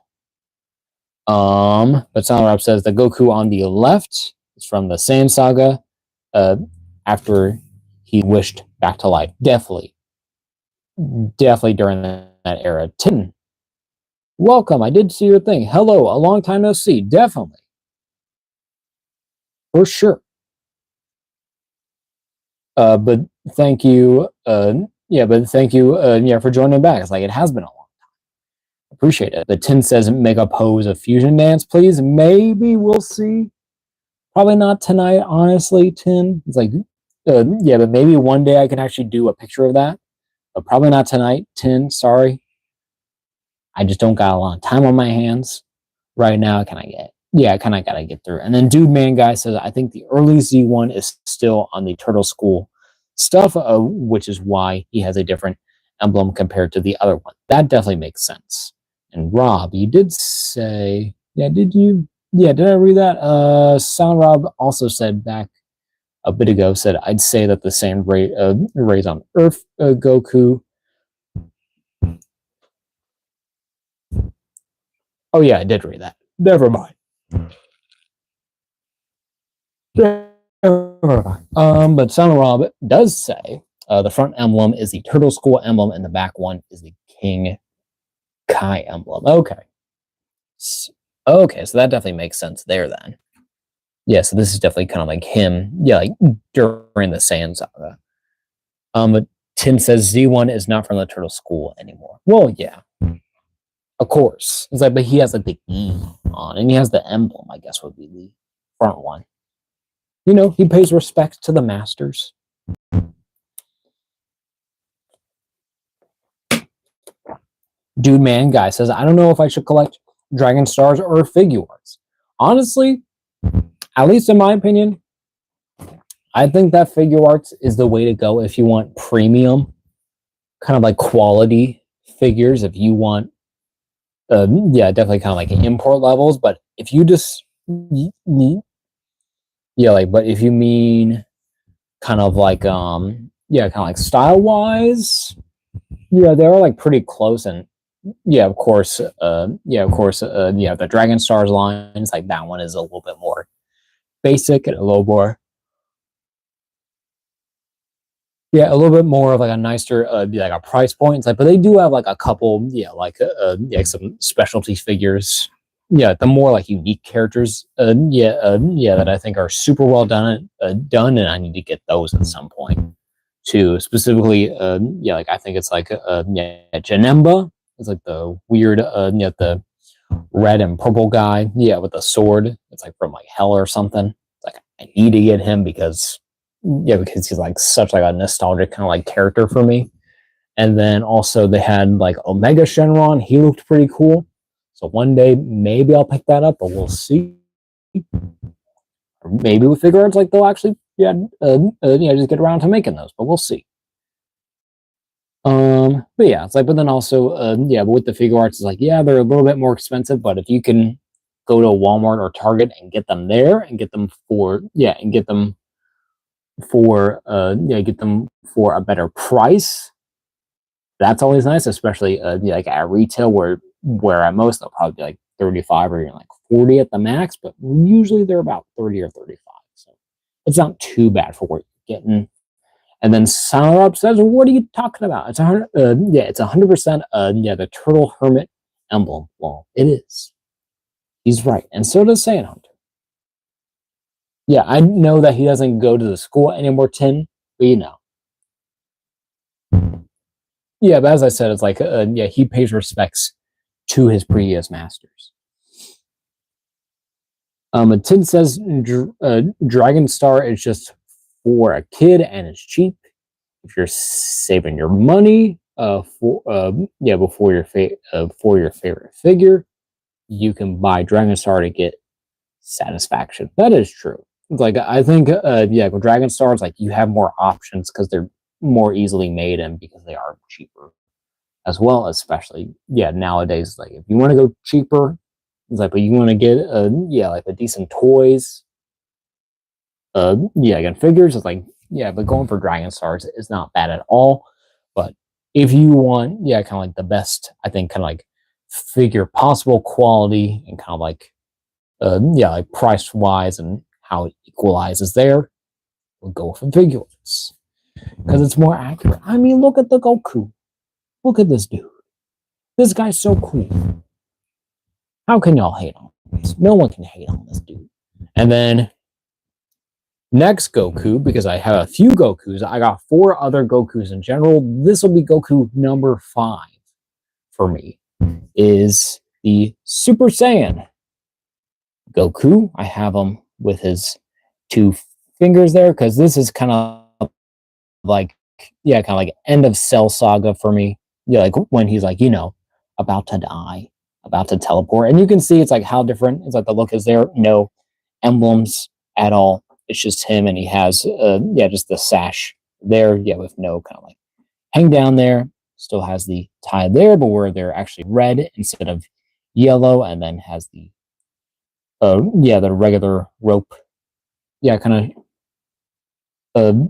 But Sanrab says the Goku on the left is from the Saiyan saga. After he wished back to life. Definitely during that era. Tin, welcome. I did see your thing. Hello, a long time no see. Definitely. For sure. But thank you. Yeah, but thank you. Yeah, for joining back. It's like it has been a long time. Appreciate it. The Tin says make a pose of fusion dance, please. Maybe we'll see. Probably not tonight, honestly. Tin. It's like, yeah, but maybe one day I can actually do a picture of that. But probably not tonight. Tin. Sorry. I just don't got a lot of time on my hands right now. I kind of gotta get through. And then Dude Man Guy says, I think the early Z1 is still on the Turtle School stuff, which is why he has a different emblem compared to the other one. That definitely makes sense. And Rob, you did say, yeah, did you? Yeah, did I read that? Sound Rob also said back a bit ago, said, I'd say that the same rays on Earth Goku. Oh yeah, I did read that. Never mind. But Son Rob does say the front emblem is the Turtle School emblem, and the back one is the King Kai emblem. Okay. Okay, so that definitely makes sense there then. Yeah, so this is definitely kind of like him, yeah, like during the Saiyan saga. But Tim says Z1 is not from the Turtle School anymore. Well, yeah. Of course. It's like, but he has like the E on, and he has the emblem, I guess would be the front one. You know, he pays respect to the masters. Dude Man Guy says, I don't know if I should collect Dragon Stars or Figuarts. Honestly, at least in my opinion, I think that Figuarts is the way to go if you want premium, kind of like quality figures. If you want, yeah, definitely kind of like import levels. But if you just, yeah, like, but if you mean kind of like, yeah, kind of like style wise, yeah, they're like pretty close. And yeah, of course, yeah, the Dragon Stars lines, like that one is a little bit more basic and a little more, yeah, a little bit more of like a nicer, like a price point. It's like, but they do have like a couple, yeah, like some specialty figures, yeah, the more like unique characters, yeah, that I think are super well done, and I need to get those at some point too. Specifically, yeah, like I think it's like yeah, Janemba. It's like the weird, yeah, the red and purple guy, yeah, with the sword. It's like from like Hell or something. It's like I need to get him because, yeah, because he's like such like a nostalgic kind of like character for me. And then also they had like Omega Shenron. He looked pretty cool. So one day maybe I'll pick that up, but we'll see. Or maybe with Figuarts, like they'll actually, yeah, just get around to making those, but we'll see. But yeah, it's like, but then also, yeah, but with the Figuarts, it's like, yeah, they're a little bit more expensive, but if you can go to a Walmart or Target and get them there and get them for, yeah, and get them for, get them for a better price, that's always nice, especially, yeah, like at retail where at most they'll probably be like 35 or even like 40 at the max, but usually they're about 30 or 35. So it's not too bad for what you're getting. And then Sour says, "What are you talking about? It's 100. Yeah, it's 100%. Yeah, the Turtle Hermit emblem. Well, it is. He's right, and so does Saiyan Hunter. Yeah, I know that he doesn't go to the school anymore, Tin, but you know. Yeah, but as I said, it's like, yeah, he pays respects to his previous masters. A Tin says Dragon Star is just for a kid and it's cheap. If you're saving your money for your favorite figure, you can buy Dragon Star to get satisfaction. That is true. Like I think with Dragon Stars, like you have more options because they're more easily made and because they are cheaper as well, especially nowadays. Like if you want to go cheaper, it's like, but you want to get like a decent toys, again figures. It's like but going for Dragon Stars is not bad at all. But if you want kind of like the best, I think kind of like figure possible quality and kind of like like price wise and how it equalizes there, we'll go for Figuarts because it's more accurate. I mean, look at the Goku. Look at this dude. This guy's so cool. How can y'all hate on this? No one can hate on this dude. And then next Goku, because I have a few Gokus, I got 4 other Gokus in general. This will be Goku number 5 for me, is the Super Saiyan Goku. I have him with his 2 fingers there because this is kind of like kind of like end of Cell Saga for me. Like when he's like about to die, about to teleport, and you can see it's like how different. It's like the look is there, no emblems at all. It's just him, and he has just the sash there, with no kind of like hang down there. Still has the tie there, but where they're actually red instead of yellow, and then has the the regular rope, kind of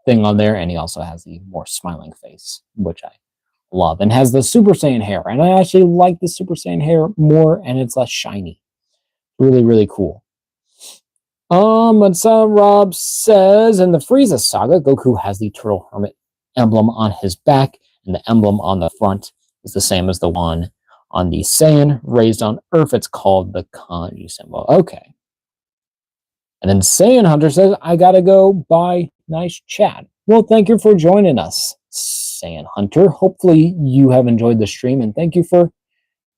thing on there, and he also has the more smiling face, which I love, and has the Super Saiyan hair, and I actually like the Super Saiyan hair more, and it's less shiny. Really, really cool. But Rob says in the Frieza saga, Goku has the Turtle Hermit emblem on his back, and the emblem on the front is the same as the one on the Saiyan raised on Earth. It's called the kanji symbol. Okay. And then Saiyan Hunter says, I gotta go. Bye. Nice chat. Well, thank you for joining us, Saiyan Hunter. Hopefully you have enjoyed the stream, and thank you for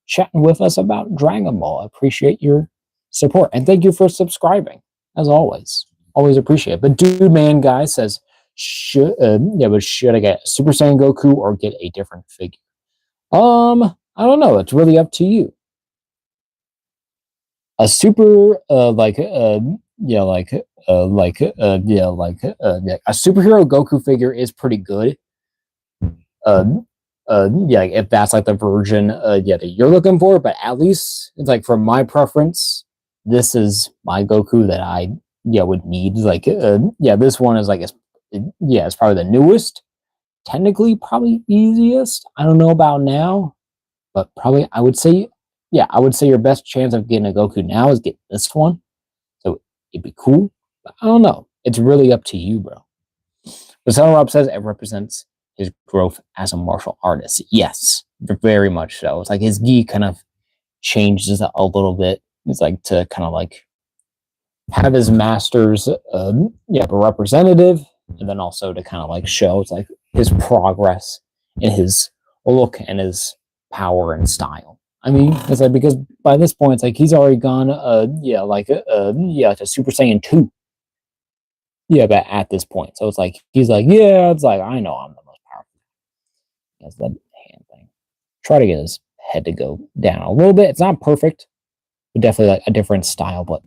chatting with us about Dragon Ball. I appreciate your support, and thank you for subscribing, as always. Always appreciate it. But Dude Man Guy says, should I get Super Saiyan Goku or get a different figure? I don't know. It's really up to you. A super a superhero Goku figure is pretty good. If that's like the version that you're looking for, but at least it's like for my preference, this is my Goku that I would need. Like this one is like it's probably the newest, technically probably easiest. I don't know about now, but probably I would say your best chance of getting a Goku now is get this one. So it'd be cool. But I don't know. It's really up to you, bro. But Son Rob says it represents his growth as a martial artist. Yes, very much so. It's like his gi kind of changes a little bit. It's like to kind of like have his masters, representative, and then also to kind of like show it's like his progress in his look and his power and style. I mean, it's like because by this point, it's like he's already gone, like a Super Saiyan 2. But at this point, so it's like he's like, it's like I know I'm the most powerful. That's the hand thing. Try to get his head to go down a little bit. It's not perfect, but definitely like a different style, but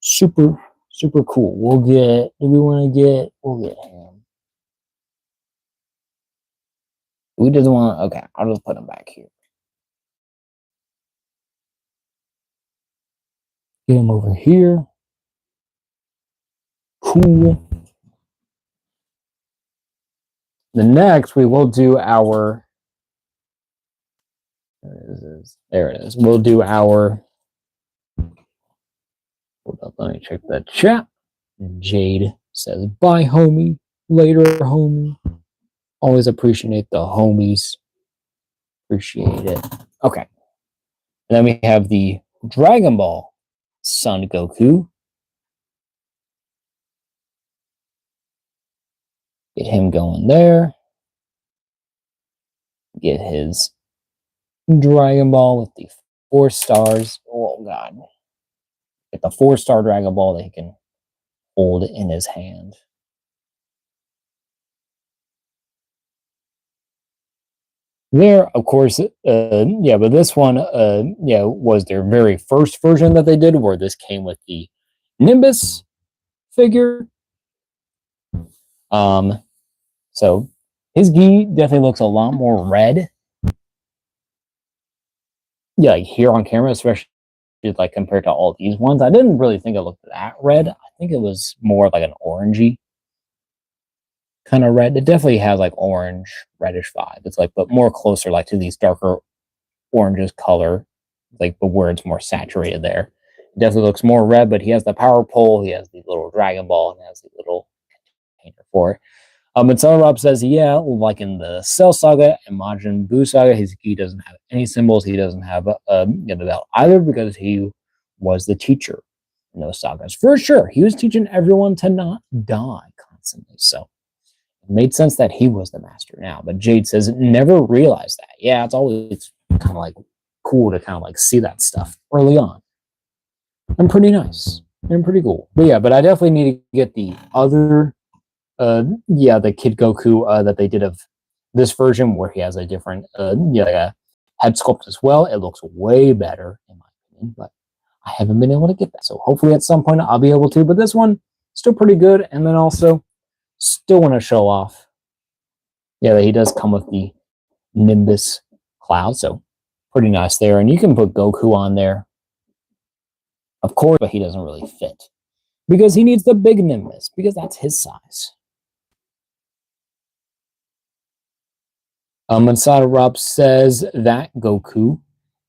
super, super cool. We'll get him. We just want, okay, I'll just put him back here. Get him over here. Cool. The next, we will do our, there it is. We'll do our, hold up, let me check that chat. Jade says, bye, homie. Later, homie. Always appreciate the homies. Appreciate it. Okay. And then we have the Dragon Ball Son Goku. Get him going there. Get his Dragon Ball with the 4 stars. Oh god. Get the 4-star Dragon Ball that he can hold in his hand. There, of course, yeah, but this one, yeah, was their very first version that they did, where this came with the Nimbus figure. So his gi definitely looks a lot more red. Yeah, like here on camera, especially like compared to all these ones. I didn't really think it looked that red. I think it was more like an orangey kind of red. It definitely has like orange, reddish vibe. It's like, but more closer like to these darker oranges color, like but where it's more saturated there. It definitely looks more red, but he has the power pole, he has the little Dragon Ball, and has the little container for it. And Rob says, yeah, like in the Cell Saga and Majin Buu Saga, he doesn't have any symbols. He doesn't have the belt either because he was the teacher in those sagas. For sure, he was teaching everyone to not die constantly. So it made sense that he was the master now. But Jade says, never realized that. Yeah, it's always kind of like cool to kind of like see that stuff early on. And pretty nice. And pretty cool. But yeah, but I definitely need to get the other yeah, the Kid Goku that they did of this version where he has a different head sculpt as well. It looks way better in my opinion, but I haven't been able to get that. So hopefully at some point I'll be able to. But this one still pretty good, and then also still want to show off. Yeah, that he does come with the Nimbus cloud, so pretty nice there. And you can put Goku on there, of course, but he doesn't really fit because he needs the big Nimbus because that's his size. Mansada Rob says that Goku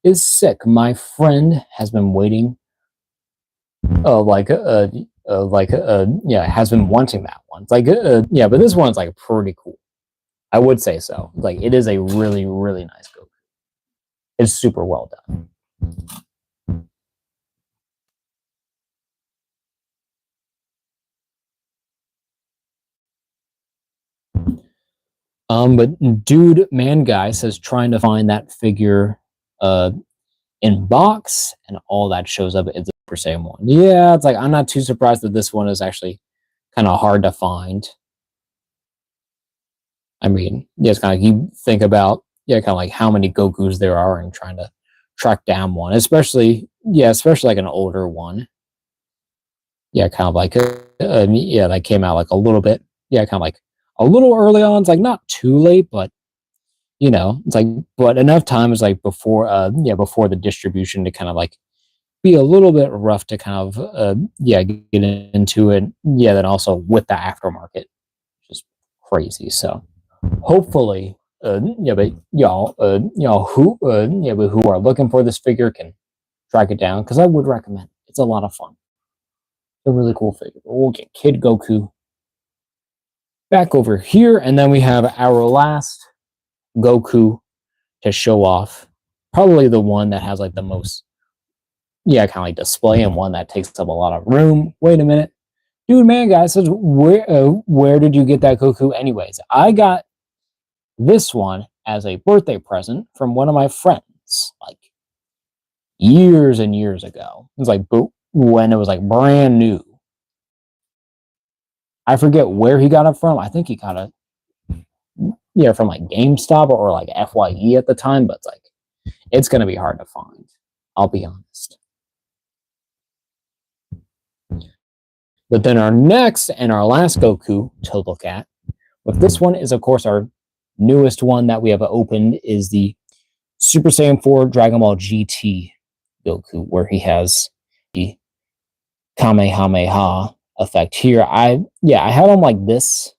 is sick. My friend has been waiting, yeah, has been wanting that one. It's like, yeah, but this one's like pretty cool. I would say so. Like, it is a really, really nice Goku. It's super well done. But dude, man, guy says trying to find that figure, in box, and all that shows up is the Super Saiyan one. Yeah, it's like I'm not too surprised that this one is actually kind of hard to find. I mean, yeah, it's kind of you think about kind of like how many Gokus there are and trying to track down one, especially like an older one. Yeah, kind of like yeah, that came out like a little bit. Yeah, kind of like a little early on. It's like not too late, but it's like but enough time is like before before the distribution to kind of like be a little bit rough to kind of get into it. Yeah, then also with the aftermarket, just crazy. So hopefully, but who are looking for this figure can track it down because I would recommend it. It's a lot of fun. It's a really cool figure. We'll get Kid Goku back over here, and then we have our last Goku to show off. Probably the one that has like the most kind of like display and one that takes up a lot of room. Wait a minute. Dude, man, guys, says, where did you get that Goku anyways? I got this one as a birthday present from one of my friends, like years and years ago. It was like when it was like brand new. I forget where he got it from. I think he got it from like GameStop or like FYE at the time, but it's like it's gonna be hard to find. I'll be honest. But then our next and our last Goku to look at, but this one is of course our newest one that we have opened is the Super Saiyan 4 Dragon Ball GT Goku, where he has the Kamehameha effect here. I have him like this.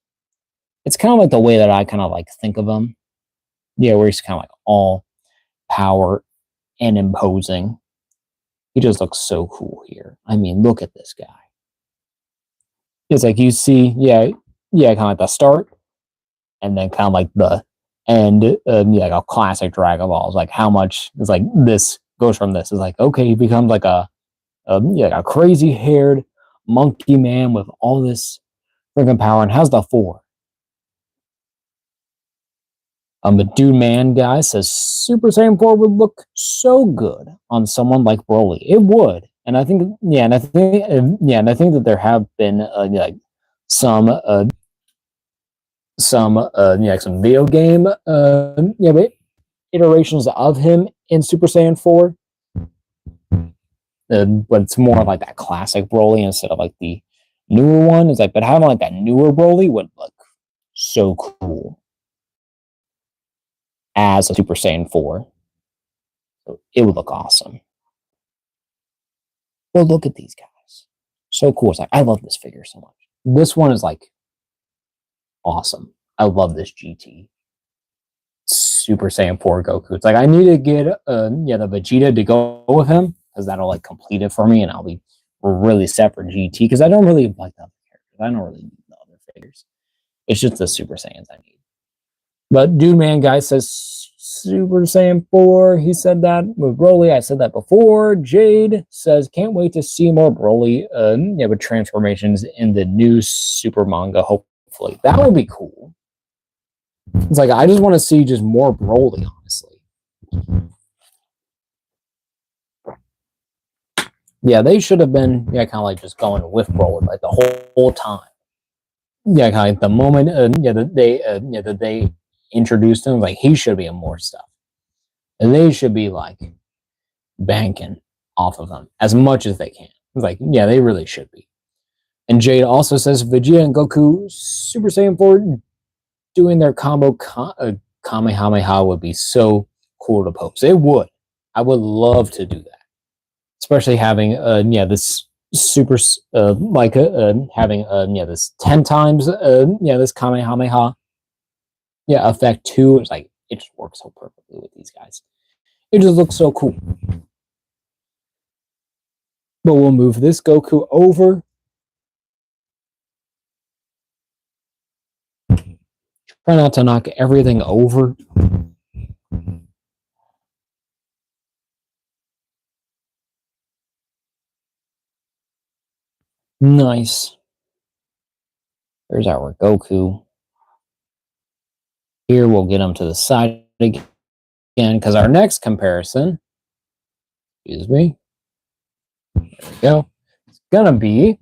It's kind of like the way that I kind of like think of him. Yeah, where he's kind of like all power and imposing. He just looks so cool here. I mean, look at this guy. It's like you see, kind of like the start, and then kind of like the end. Like a classic Dragon Ball. It's like how much it's like this goes from this. It's like okay, he becomes like a crazy haired monkey man with all this freaking power and has the 4. But Dude Man Guy says Super Saiyan 4 would look so good on someone like Broly. It would. And I think, yeah, and I think, and I think that there have been like some some video game iterations of him in Super Saiyan 4, but it's more like that classic Broly instead of like the newer one. It's like, but having like that newer Broly would look so cool as a Super Saiyan 4. So it would look awesome. Well, look at these guys. So cool. It's like, I love this figure so much. This one is like awesome. I love this GT. Super Saiyan 4 Goku. It's like, I need to get the Vegeta to go with him because that'll like complete it for me and I'll be really set for GT because I don't really like the other characters. I don't really need the other figures. It's just the Super Saiyans I need. But Dude Man Guy says Super Saiyan 4. He said that with Broly. I said that before. Jade says, can't wait to see more Broly with transformations in the new Super manga, hopefully. That would be cool. It's like, I just want to see just more Broly, honestly. Yeah, they should have been, kind of like just going with Broly like the whole time. Yeah, kind of like the moment, that they introduced him, like he should be in more stuff, and they should be like banking off of him as much as they can. It's like, yeah, they really should be. And Jade also says Vegeta and Goku Super Saiyan 4 doing their combo Kamehameha would be so cool to post. It would. I would love to do that, especially having this super having this 10 times this Kamehameha effect too. It's like it just works so perfectly with these guys. It just looks so cool. But we'll move this Goku over. Try not to knock everything over. Nice. There's our Goku. Here we'll get him to the side again because our next comparison, excuse me, there we go. It's gonna be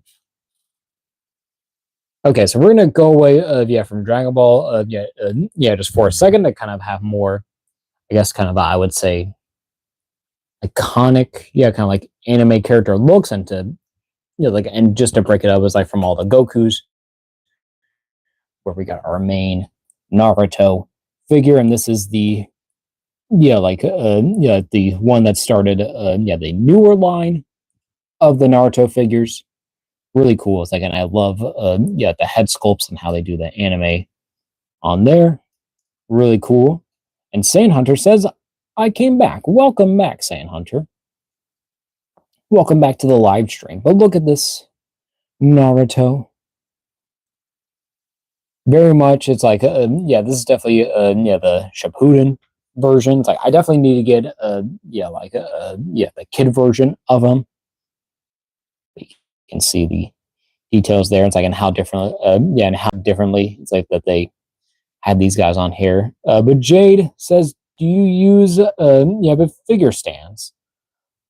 okay. So we're gonna go away, from Dragon Ball, just for a second to kind of have more, I guess, kind of I would say iconic, kind of like anime character looks, and to and just to break it up is like from all the Gokus, where we got our main Naruto figure, and this is the the one that started the newer line of the Naruto figures. Really cool. It's like, and I love the head sculpts and how they do the anime on there. Really cool. And Saiyan Hunter says, I came back. Welcome back, Saiyan Hunter. Welcome back to the live stream. But look at this Naruto. Very much, it's like, this is definitely, the Shippuden version. It's like, I definitely need to get, the kid version of him. You can see the details there. It's like, and how different, and how differently it's like that they had these guys on here. But Jade says, do you use, but figure stands?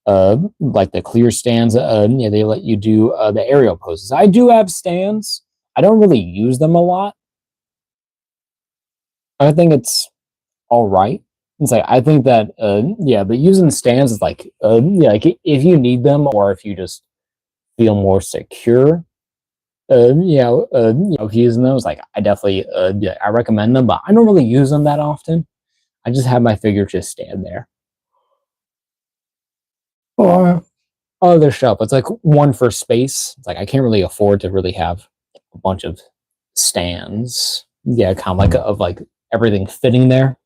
Like the clear stands, they let you do the aerial poses. I do have stands. I don't really use them a lot. I think it's all right. It's like, I think that, but using stands is like, like if you need them or if you just feel more secure, using those, like I definitely, I recommend them, but I don't really use them that often. I just have my figure just stand there. Or other stuff. It's like one for space. It's like I can't really afford to really have a bunch of stands. Yeah, kind of like everything fitting there.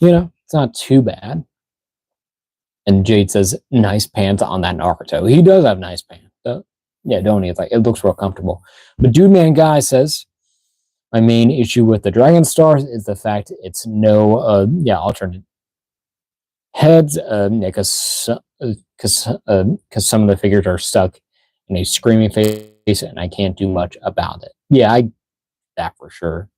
It's not too bad. And Jade says, nice pants on that Naruto. He does have nice pants. Don't he? It's like, it looks real comfortable. But Dude Man Guy says, my main issue with the Dragon Stars is the fact it's no, alternate heads, because some of the figures are stuck in a screaming face and I can't do much about it. Yeah, that for sure.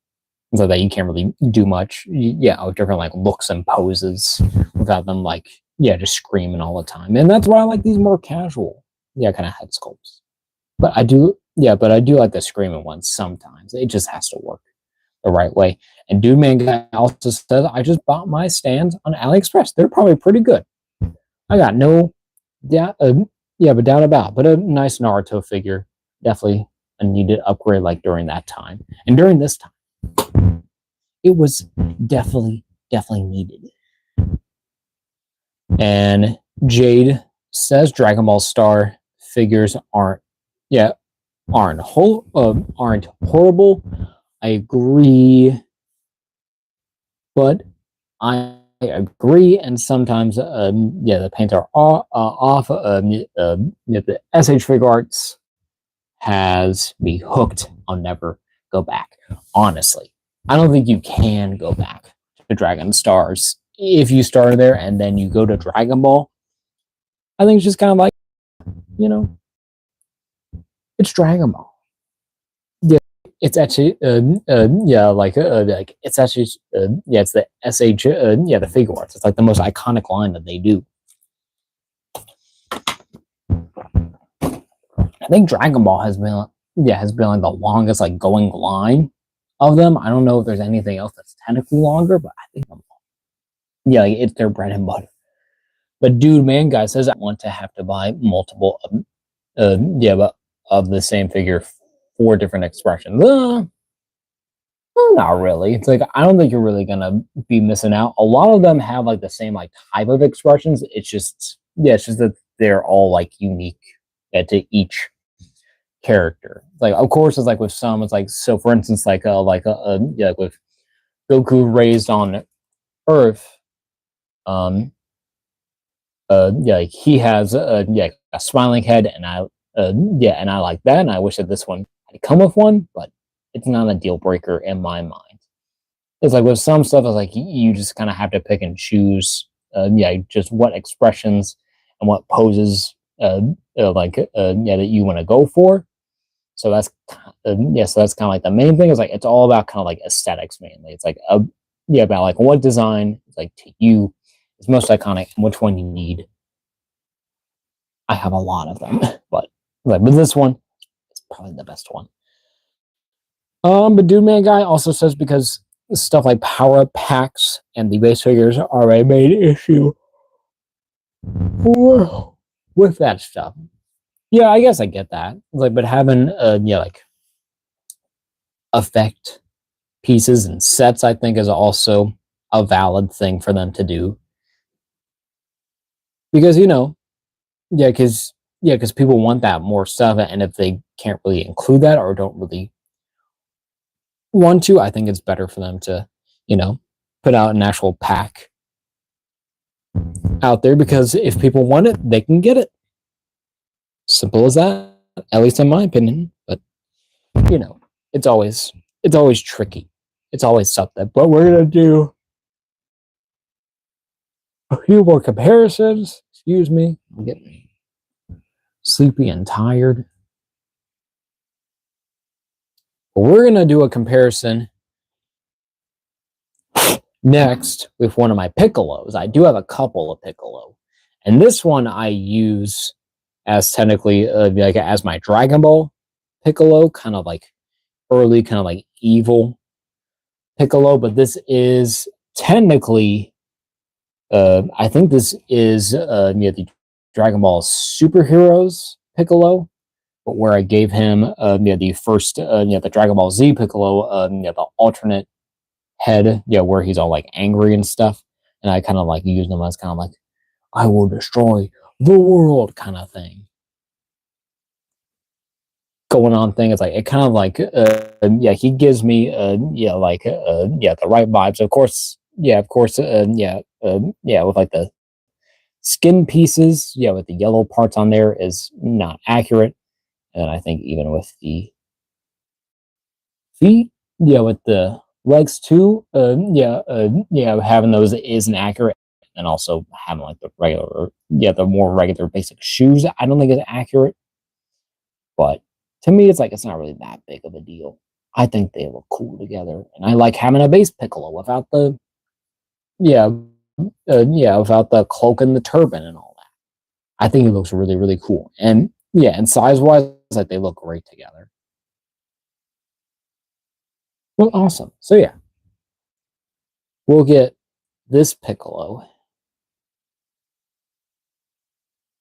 so that you can't really do much, with different like looks and poses without them like just screaming all the time. And that's why I like these more casual, kind of head sculpts. But I do like the screaming ones sometimes. It just has to work the right way. And Dude Man Guy also says, I just bought my stands on AliExpress. They're probably pretty good. I got no doubt, but doubt about. But a nice Naruto figure, definitely a needed upgrade like during that time. And during this time, it was definitely needed. And Jade says Dragon Ball Star figures aren't horrible. I agree, but I agree, and sometimes the paints are off. The S.H.Figuarts has me hooked. I'll never go back. Honestly, I don't think you can go back to Dragon Stars if you started there and then you go to Dragon Ball. I think it's just kind of like, it's Dragon Ball. Yeah, it's actually it's actually it's the SH the Figuarts. It's like the most iconic line that they do. I think Dragon Ball has been like the longest like going line of them. I don't know if there's anything else that's technically longer, but I think it's their bread and butter. But Dude Man Guy says I want to have to buy multiple but of the same figure, 4 different expressions. Not really. It's like I don't think you're really gonna be missing out. A lot of them have like the same like type of expressions. It's just that they're all like unique to each character. Like of course it's like with some it's like, so for instance like with Goku raised on Earth, he has a smiling head, and I like that, and I wish that this one had come with one, but it's not a deal breaker in my mind. It's like with some stuff, it's like you just kind of have to pick and choose, just what expressions and what poses, that you want to go for. So that's so that's kind of like the main thing. Is like it's all about kind of like aesthetics mainly. It's like about like what design is like to you is most iconic and which one you need. I have a lot of them, but this one is probably the best one. But Dude Man Guy also says because stuff like power up packs and the base figures are a main issue with that stuff. Yeah, I guess I get that. Like, but having like effect pieces and sets, I think, is also a valid thing for them to do. Because because people want that more stuff, and if they can't really include that or don't really want to, I think it's better for them to, put out an actual pack out there, because if people want it, they can get it. Simple as that, at least in my opinion. But it's always tricky. It's always something. But we're gonna do a few more comparisons. Excuse me, I'm getting sleepy and tired. But we're gonna do a comparison next with one of my Piccolos. I do have a couple of Piccolo, and this one I use as technically as my Dragon Ball Piccolo, kind of like early, kind of like evil Piccolo. But this is technically, I think this is the Dragon Ball Superheroes Piccolo, but where I gave him the first the Dragon Ball Z Piccolo, the alternate head, where he's all like angry and stuff, and I kind of like use them as kind of like I will destroy the world kind of thing going on thing. It's like it kind of like he gives me the right vibes. Of course, with like the skin pieces, with the yellow parts on there is not accurate, and I think even with the feet, with the legs too, having those isn't accurate, and also having like the regular, the more regular basic shoes, I don't think is accurate. But to me, it's like it's not really that big of a deal. I think they look cool together, and I like having a base Piccolo without the yeah without the cloak and the turban and all that. I think it looks really really cool, and yeah, and size wise, like they look great together. Well, awesome. So yeah, we'll get this Piccolo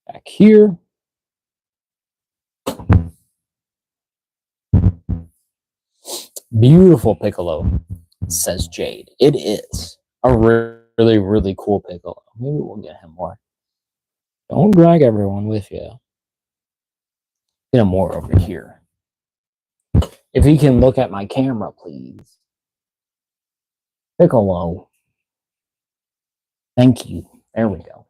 back here. Beautiful Piccolo, says Jade. It is a really, really cool Piccolo. Maybe we'll get him more. Don't drag everyone with you. Get him more over here. If he can look at my camera, please. Piccolo. Thank you. There we go.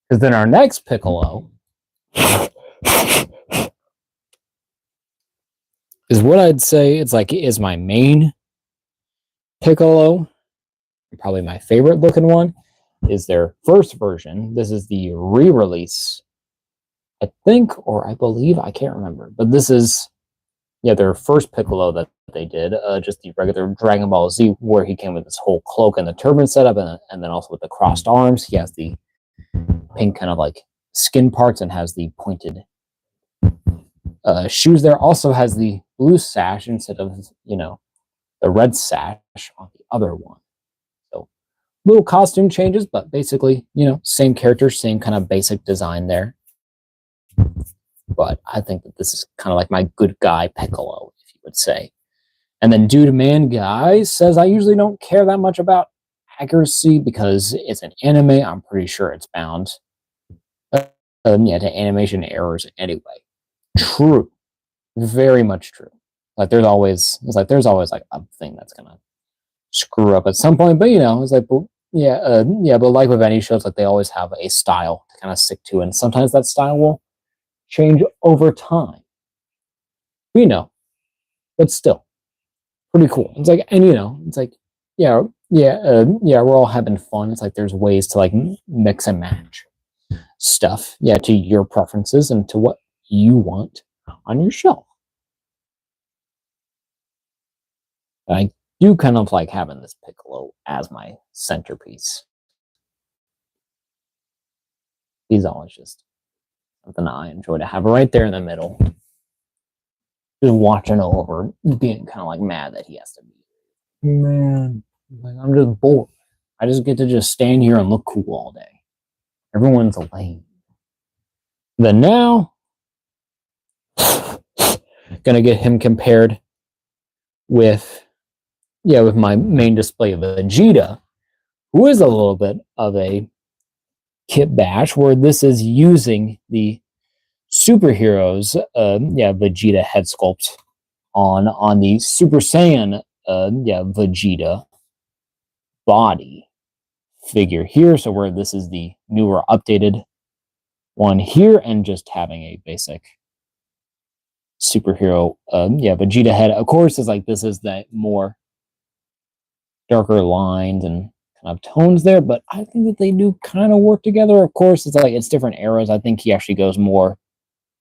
Because then our next Piccolo is what I'd say it's like is my main Piccolo. Probably my favorite looking one is their first version. This is the re-release, I think, or I believe, I can't remember. But this is, yeah, their first Piccolo that they did, just the regular Dragon Ball Z, where he came with this whole cloak and the turban setup, and then also with the crossed arms. He has the pink kind of like skin parts and has the pointed shoes there. Also has the blue sash instead of, the red sash on the other one. So little costume changes, but basically, same character, same kind of basic design there. But I think that this is kind of like my good guy Piccolo, if you would say. And then Dude Man Guy says, I usually don't care that much about accuracy because it's an anime. I'm pretty sure it's bound to animation errors anyway. True. Very much true. There's always like a thing that's gonna screw up at some point. But it's like, but like with any shows, like they always have a style to kind of stick to, and sometimes that style will change over time. But still, pretty cool. It's like, and it's like, we're all having fun. It's like there's ways to like mix and match stuff, to your preferences and to what you want on your shelf. I do kind of like having this Piccolo as my centerpiece. He's always just something I enjoy to have right there in the middle. Just watching over, being kind of like mad that he has to be. Man, like I'm just bored. I just get to just stand here and look cool all day. Everyone's lame. Then now, gonna get him compared with my main display of Vegeta, who is a little bit of a kit bash, where this is using the superheroes, Vegeta head sculpt on the Super Saiyan, Vegeta body figure here. So where this is the newer, updated one here, and just having a basic superhero, Vegeta head. Of course, is like this is that more darker lines and kind of tones there, but I think that they do kind of work together. Of course, it's like it's different eras. I think he actually goes more,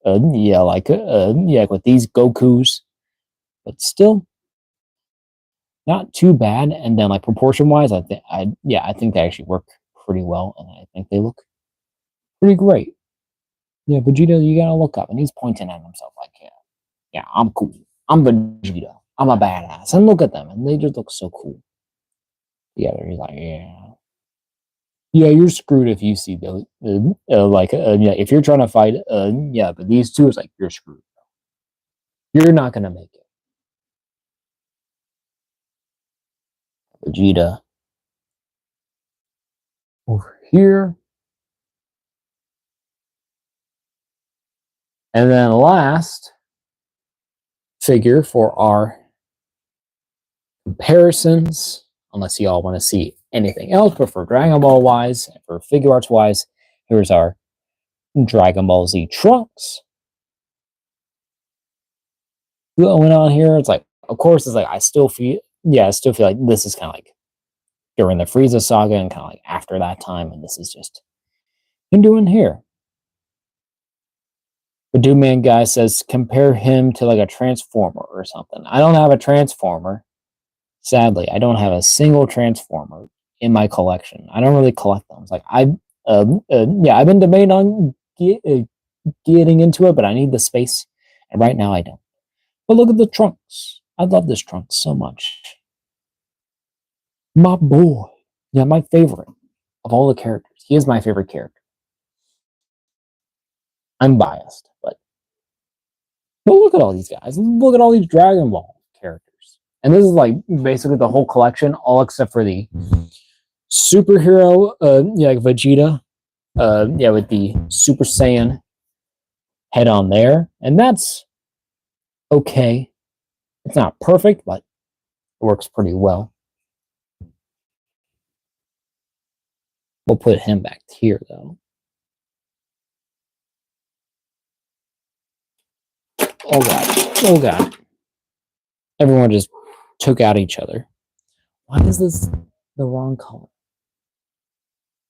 with these Gokus, but still not too bad. And then like proportion wise, I think they actually work pretty well, and I think they look pretty great. Yeah, Vegeta, you gotta look up, and he's pointing at himself like, I'm cool. I'm Vegeta. I'm a badass. And look at them, and they just look so cool. He's like, you're screwed if you see those. If you're trying to fight, but these two is like you're screwed. You're not gonna make it. Vegeta over here, and then last figure for our comparisons, unless y'all want to see anything else, but for Dragon Ball wise, for Figuarts wise, here's our Dragon Ball Z Trunks. Going on here, it's like, of course, it's like I still feel like this is kind of like during the Frieza saga and kind of like after that time, and this is just him doing here. The Dude Man guy says compare him to like a Transformer or something. I don't have a Transformer. Sadly, I don't have a single Transformer in my collection. I don't really collect them. It's like yeah, I've been debating on getting into it, but I need the space, and right now I don't. But look at the Trunks. I love this Trunks so much. My boy. Yeah, my favorite of all the characters. He is my favorite character. I'm biased, but look at all these guys. Look at all these Dragon Ball characters. And this is like basically the whole collection, all except for the superhero, yeah, like Vegeta, yeah, with the Super Saiyan head on there. And that's okay. It's not perfect, but it works pretty well. We'll put him back here, though. Oh, God. Oh, God. Everyone just took out each other. Why is this the wrong color?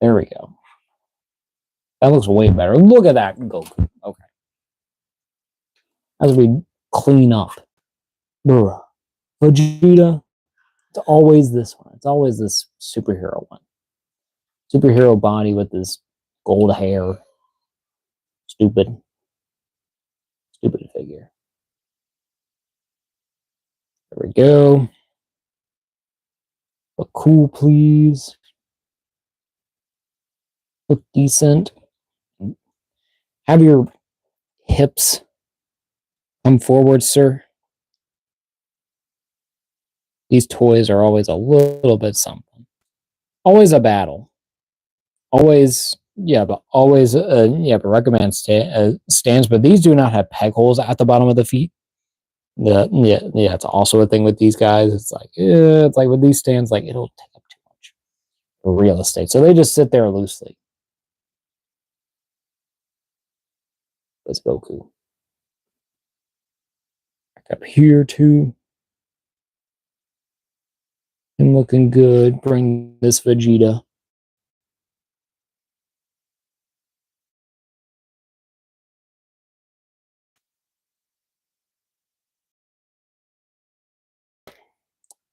There we go. That looks way better. Look at that, Goku. Okay. As we clean up. Vegeta. It's always this one. It's always this superhero one. Superhero body with this gold hair. Stupid figure. There we go. Look cool, please. Look decent. Have your hips come forward, sir. These toys are always a little bit something. Always a battle. Always, yeah, but always, yeah, but recommend stands. But these do not have peg holes at the bottom of the feet. Yeah, it's also a thing with these guys. It's like with these stands, like it'll take up too much real estate, so they just sit there loosely. Let's Goku. Back up here too. And looking good. Bring this Vegeta.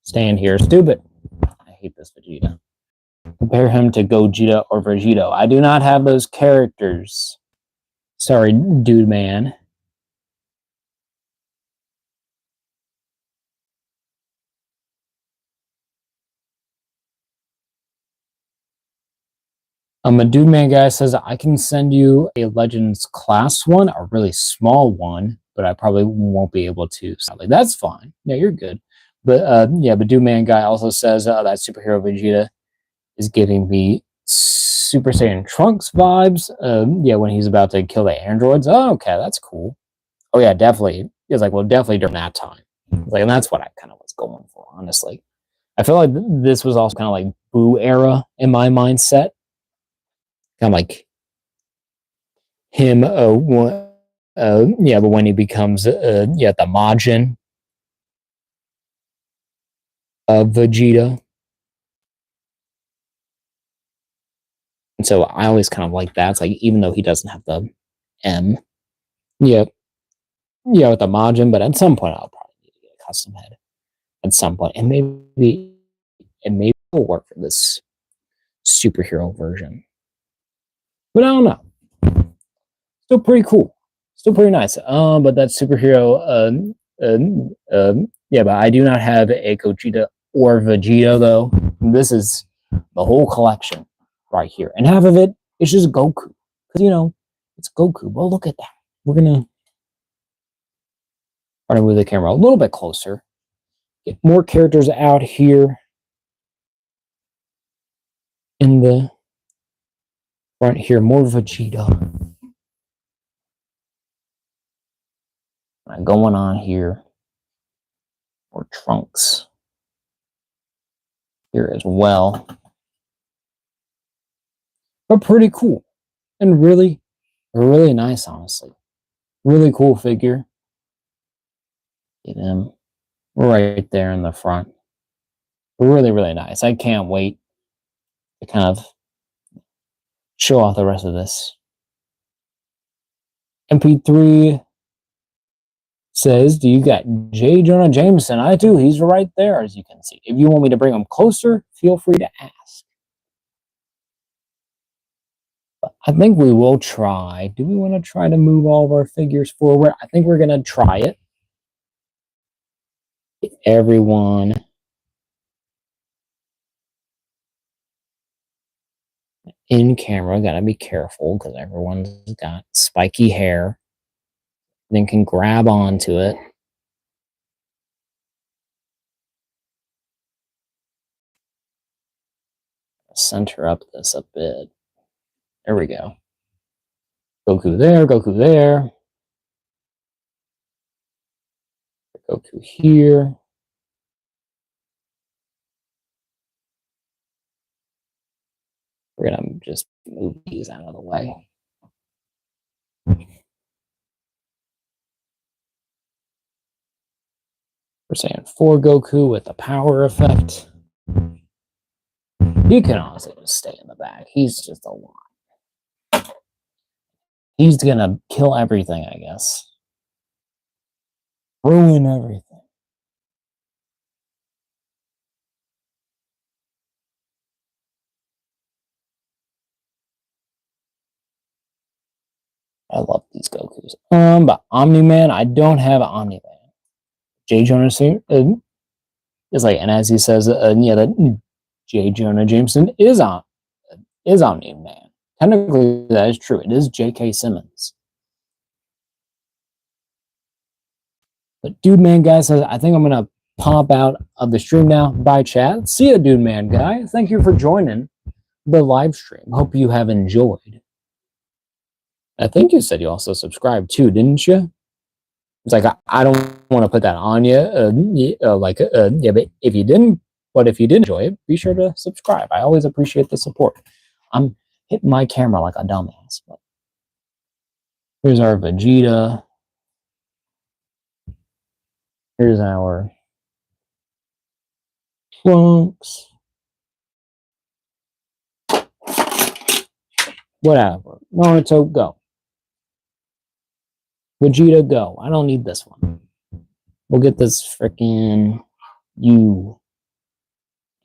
Stand here, stupid. I hate this Vegeta. Compare him to Gogeta or Vegito. I do not have those characters. Sorry, dude man. A dude man guy says I can send you a Legends class one, a really small one, but I probably won't be able to. Sadly, that's fine. Yeah, you're good. But yeah, but dude man guy also says that superhero Vegeta is giving me Super Saiyan Trunks vibes. Yeah, when he's about to kill the androids. Oh, okay, that's cool. Oh yeah, definitely. He was like, well, definitely during that time. Like, and that's what I kind of was going for, honestly. I feel like this was also kind of like Boo era in my mindset. Kind of like him, yeah, but when he becomes, yeah, the Majin of Vegeta. And so I always kind of like that. It's like, even though he doesn't have the M, yeah, yeah, with the Majin, but at some point I'll probably need to get a custom head at some point, and maybe it will work for this superhero version. But I don't know. Still pretty cool. Still pretty nice. But that superhero, yeah, but I do not have a Gogeta or Vegeta though. This is the whole collection right here, and half of it is just Goku, because it's Goku. Well, look at that. We're gonna try to move the camera a little bit closer. Get more characters out here in the front here. More Vegeta. Going on here. More Trunks here as well. But pretty cool. And really, really nice, honestly. Really cool figure. Get him right there in the front. Really, really nice. I can't wait to kind of show off the rest of this MP3 says, do you got J. Jonah Jameson? I do. He's right there, as you can see. If you want me to bring him closer, feel free to ask. But I think we will try. Do we want to try to move all of our figures forward? I think we're going to try it. Everyone in camera, gotta be careful because everyone's got spiky hair. Then can grab onto it. Center up this a bit. There we go. Goku there, Goku there. Goku here. We're gonna just move these out of the way. We're saying for Goku with the power effect. He can honestly just stay in the back. He's just a lot. He's gonna kill everything, I guess. Ruin everything. I love these Gokus. But Omni-Man, I don't have Omni-Man. J. Jonah is like, and as he says, yeah, that J. Jonah Jameson is Omni-Man. Technically, that is true. It is J.K. Simmons. But Dude Man Guy says, I think I'm gonna pop out of the stream now. Bye, chat. See ya, Dude Man Guy. Thank you for joining the live stream. Hope you have enjoyed. I think you said you also subscribed too, didn't you? It's like, I don't want to put that on you. Yeah, but if you didn't enjoy it, be sure to subscribe. I always appreciate the support. I'm hitting my camera like a dumbass. But here's our Vegeta. Here's our Trunks. Whatever. Naruto, go. Vegeta, go. I don't need this one. We'll get this freaking you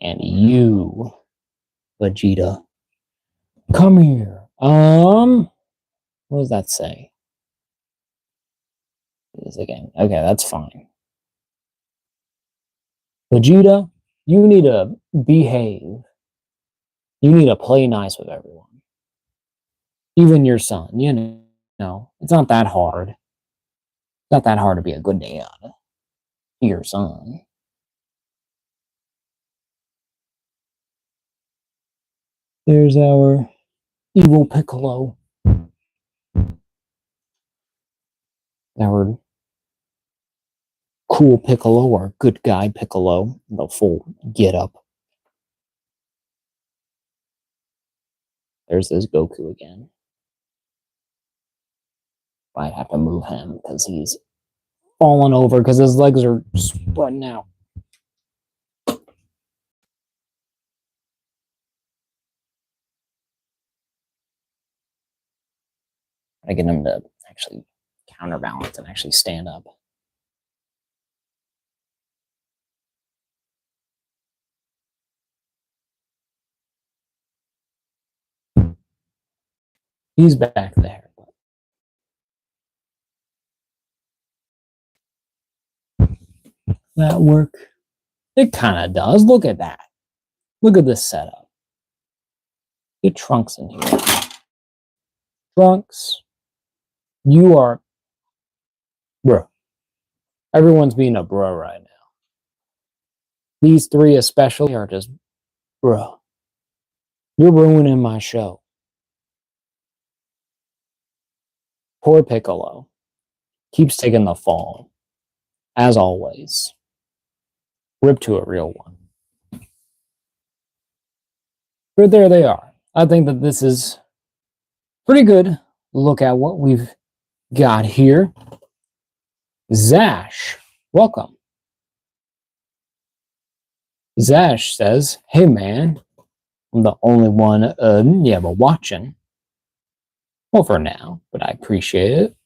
and you, Vegeta. Come here. What does that say? This again. Okay, that's fine. Vegeta, you need to behave. You need to play nice with everyone. Even your son, you know, it's not that hard. It's not that hard to be a good dad to your son. There's our evil Piccolo. Our cool Piccolo or good guy Piccolo, the full get up. There's this Goku again. Might have to move him because he's falling over because his legs are spreading out. I get him to actually counterbalance and actually stand up. He's back there. That work? It kind of does. Look at that. Look at this setup. Get Trunks in here. Trunks, you are, bro. Everyone's being a bro right now. These three especially are just, bro. You're ruining my show. Poor Piccolo. Keeps taking the fall. As always. Rip to a real one. But there they are. I think that this is pretty good. Look at what we've got here. Zash, welcome. Zash says, hey man, I'm the only one, but watching. Well, for now, but I appreciate it.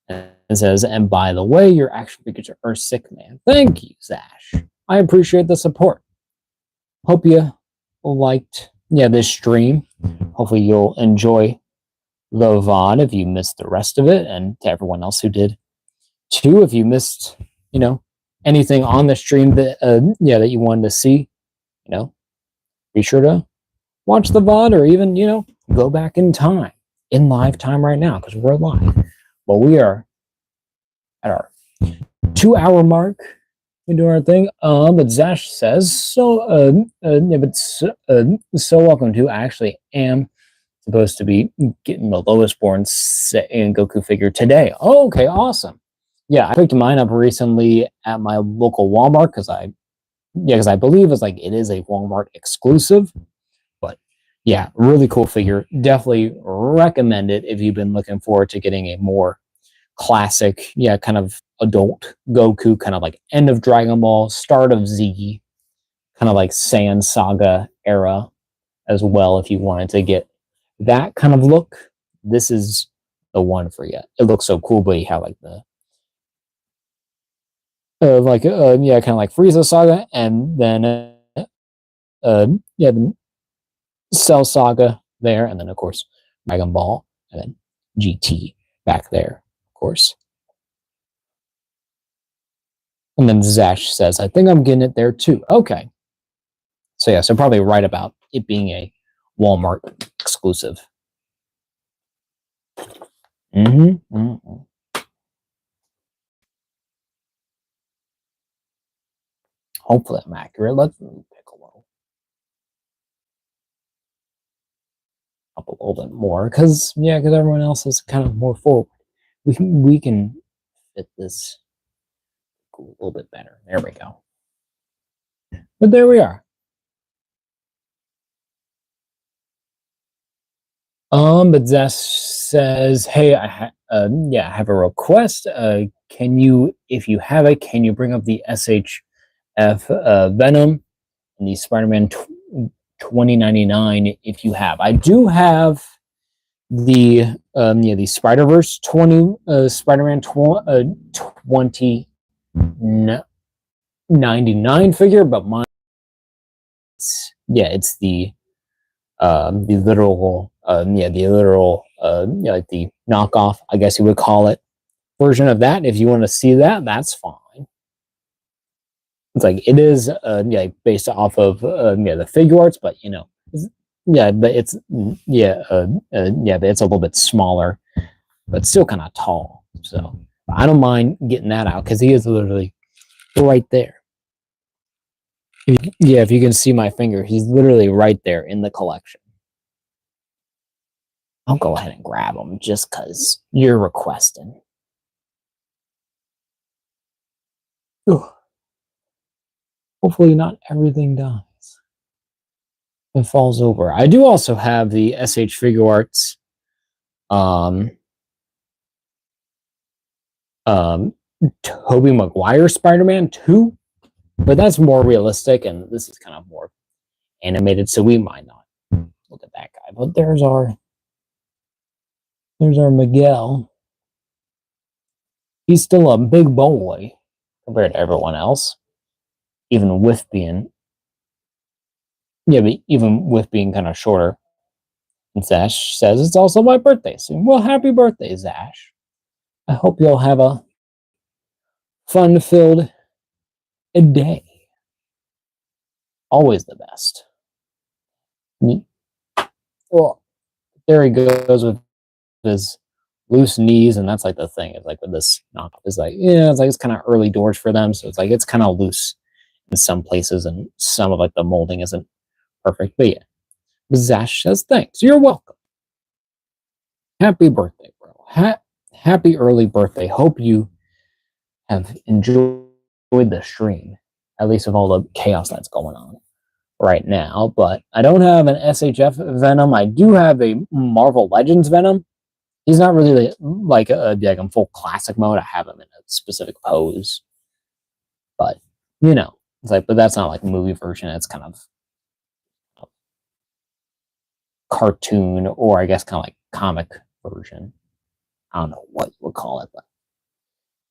And it says, and by the way, your action figures are sick, man. Thank you, Zash. I appreciate the support. Hope you liked this stream. Hopefully you'll enjoy the VOD if you missed the rest of it, and to everyone else who did too. If you missed, anything on the stream that that you wanted to see, be sure to watch the VOD, or even go back in time, in live time right now, because we're live. But we are at our 2-hour mark. We do our thing. But Zash says, so welcome to. I actually am supposed to be getting the lowest born in Goku figure today. Oh, okay, awesome. Yeah, I picked mine up recently at my local Walmart because I believe it is a Walmart exclusive. But yeah, really cool figure. Definitely recommend it if you've been looking forward to getting a more classic, kind of adult Goku, kind of like end of Dragon Ball, start of Z, kind of like Saiyan Saga era as well. If you wanted to get that kind of look, this is the one for you. It looks so cool, but you have like the kind of like Frieza Saga, and then the Cell Saga there, and then of course Dragon Ball, and then GT back there, of course. And then Zash says, I think I'm getting it there too. Okay. So yeah, so probably right about it being a Walmart exclusive. Hopefully I'm accurate. Let's pick a little. Up a little bit more, because everyone else is kind of more forward. We can fit this a little bit better. There we go. But there we are. But Zess says, hey, I have a request. Can you, if you have it, can you bring up the S.H.F. Venom and the Spider-Man 2099 if you have? I do have the the Spider-Verse 20 Spider-Man 2099 figure, but mine, it's the literal like the knockoff, I guess you would call it, version of that. If you want to see that, that's fine. It's like it is based off of the Figuarts, but but it's but it's a little bit smaller, but still kind of tall. So I don't mind getting that out because he is literally right there. If you can see my finger, he's literally right there in the collection. I'll go ahead and grab him just because you're requesting. Ugh. Hopefully not everything dies. It falls over. I do also have the S.H.Figuarts Tobey Maguire Spider-Man 2, but that's more realistic, and this is kind of more animated, so we might not look at that guy. But there's our Miguel. He's still a big boy compared to everyone else, even with being kind of shorter. And Zash says it's also my birthday soon. Well, happy birthday, Zash. I hope you'll have a fun-filled day. Always the best. Well, there he goes with his loose knees, and that's like the thing. It's like with this knockoff, it's kind of early doors for them, so it's kind of loose in some places, and some of the molding isn't perfect. But yeah, Zash says thanks. You're welcome. Happy birthday, bro. Happy early birthday. Hope you have enjoyed the stream, at least with all the chaos that's going on right now. But I don't have an S.H.F. Venom. I do have a Marvel Legends Venom. He's not really like in full classic mode. I have him in a specific pose, but it's but that's not like a movie version. It's kind of cartoon, or I guess kind of like comic version. I don't know what you would call it, but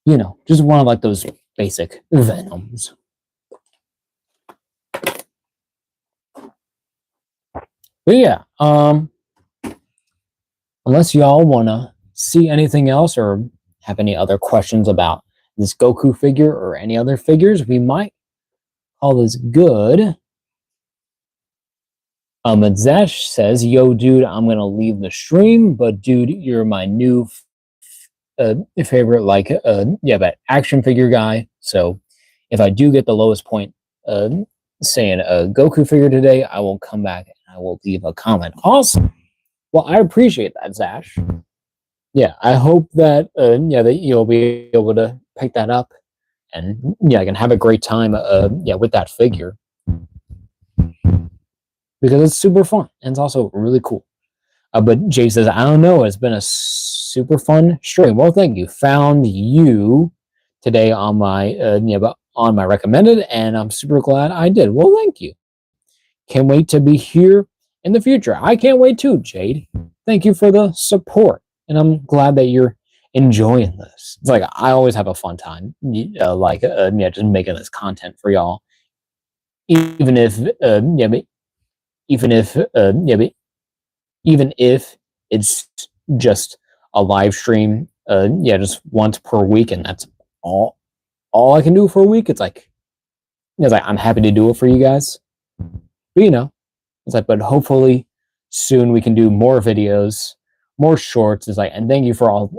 You know, just one of like those basic Venoms. But yeah, unless y'all wanna see anything else or have any other questions about this Goku figure or any other figures, we might call this good. Zash says, "Yo, dude, I'm gonna leave the stream, but dude, you're my new favorite, like, yeah, but action figure guy. So if I do get the lowest point, uh, saying a Goku figure today, I will come back and I will leave a comment." Awesome. Well, I appreciate that, Zash. Yeah, I hope that yeah, that you'll be able to pick that up and yeah, I can have a great time yeah, with that figure because it's super fun and it's also really cool. But Jay says, I don't know, it's been a super fun stream. Well, thank you. Found you today on my yeah, on my recommended, and I'm super glad I did. Well, thank you. Can't wait to be here in the future. I can't wait too, Jade. Thank you for the support, and I'm glad that you're enjoying this. It's like I always have a fun time, like yeah, just making this content for y'all. Even if yeah, even if yeah, even if it's just a live stream, yeah, just once per week, and that's all I can do for a week. It's like I'm happy to do it for you guys, but you know, it's like, but hopefully soon we can do more videos, more shorts. It's like, and thank you for all,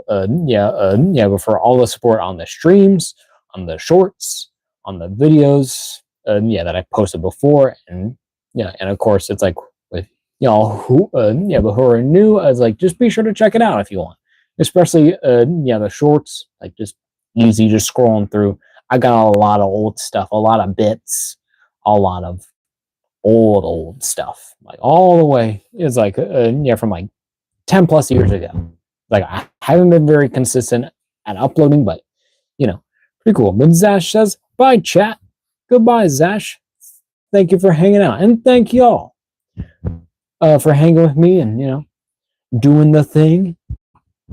yeah, yeah, but for all the support on the streams, on the shorts, on the videos, yeah, that I posted before, and yeah, and of course it's like with y'all who, yeah, but who are new, it's like just be sure to check it out if you want, especially, yeah, the shorts, like just easy, just scrolling through. I got a lot of old stuff, a lot of bits, a lot of old stuff, like all the way. It's like yeah, from like 10 plus years ago. Like I haven't been very consistent at uploading, but you know, pretty cool. But Zash says, bye chat. Goodbye, Zash. Thank you for hanging out, and thank y'all for hanging with me and you know, doing the thing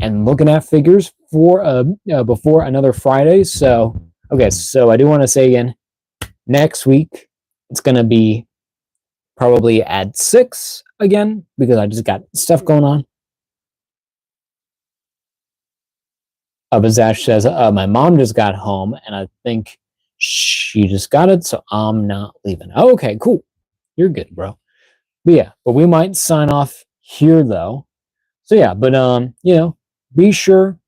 and looking at figures for before another Friday. So okay, so I do want to say again, next week it's gonna be probably at 6 again because I just got stuff going on. Bazash says, my mom just got home and I think she just got it, so I'm not leaving. Okay, cool. You're good, bro. But yeah, but we might sign off here though. So yeah, but you know, be sure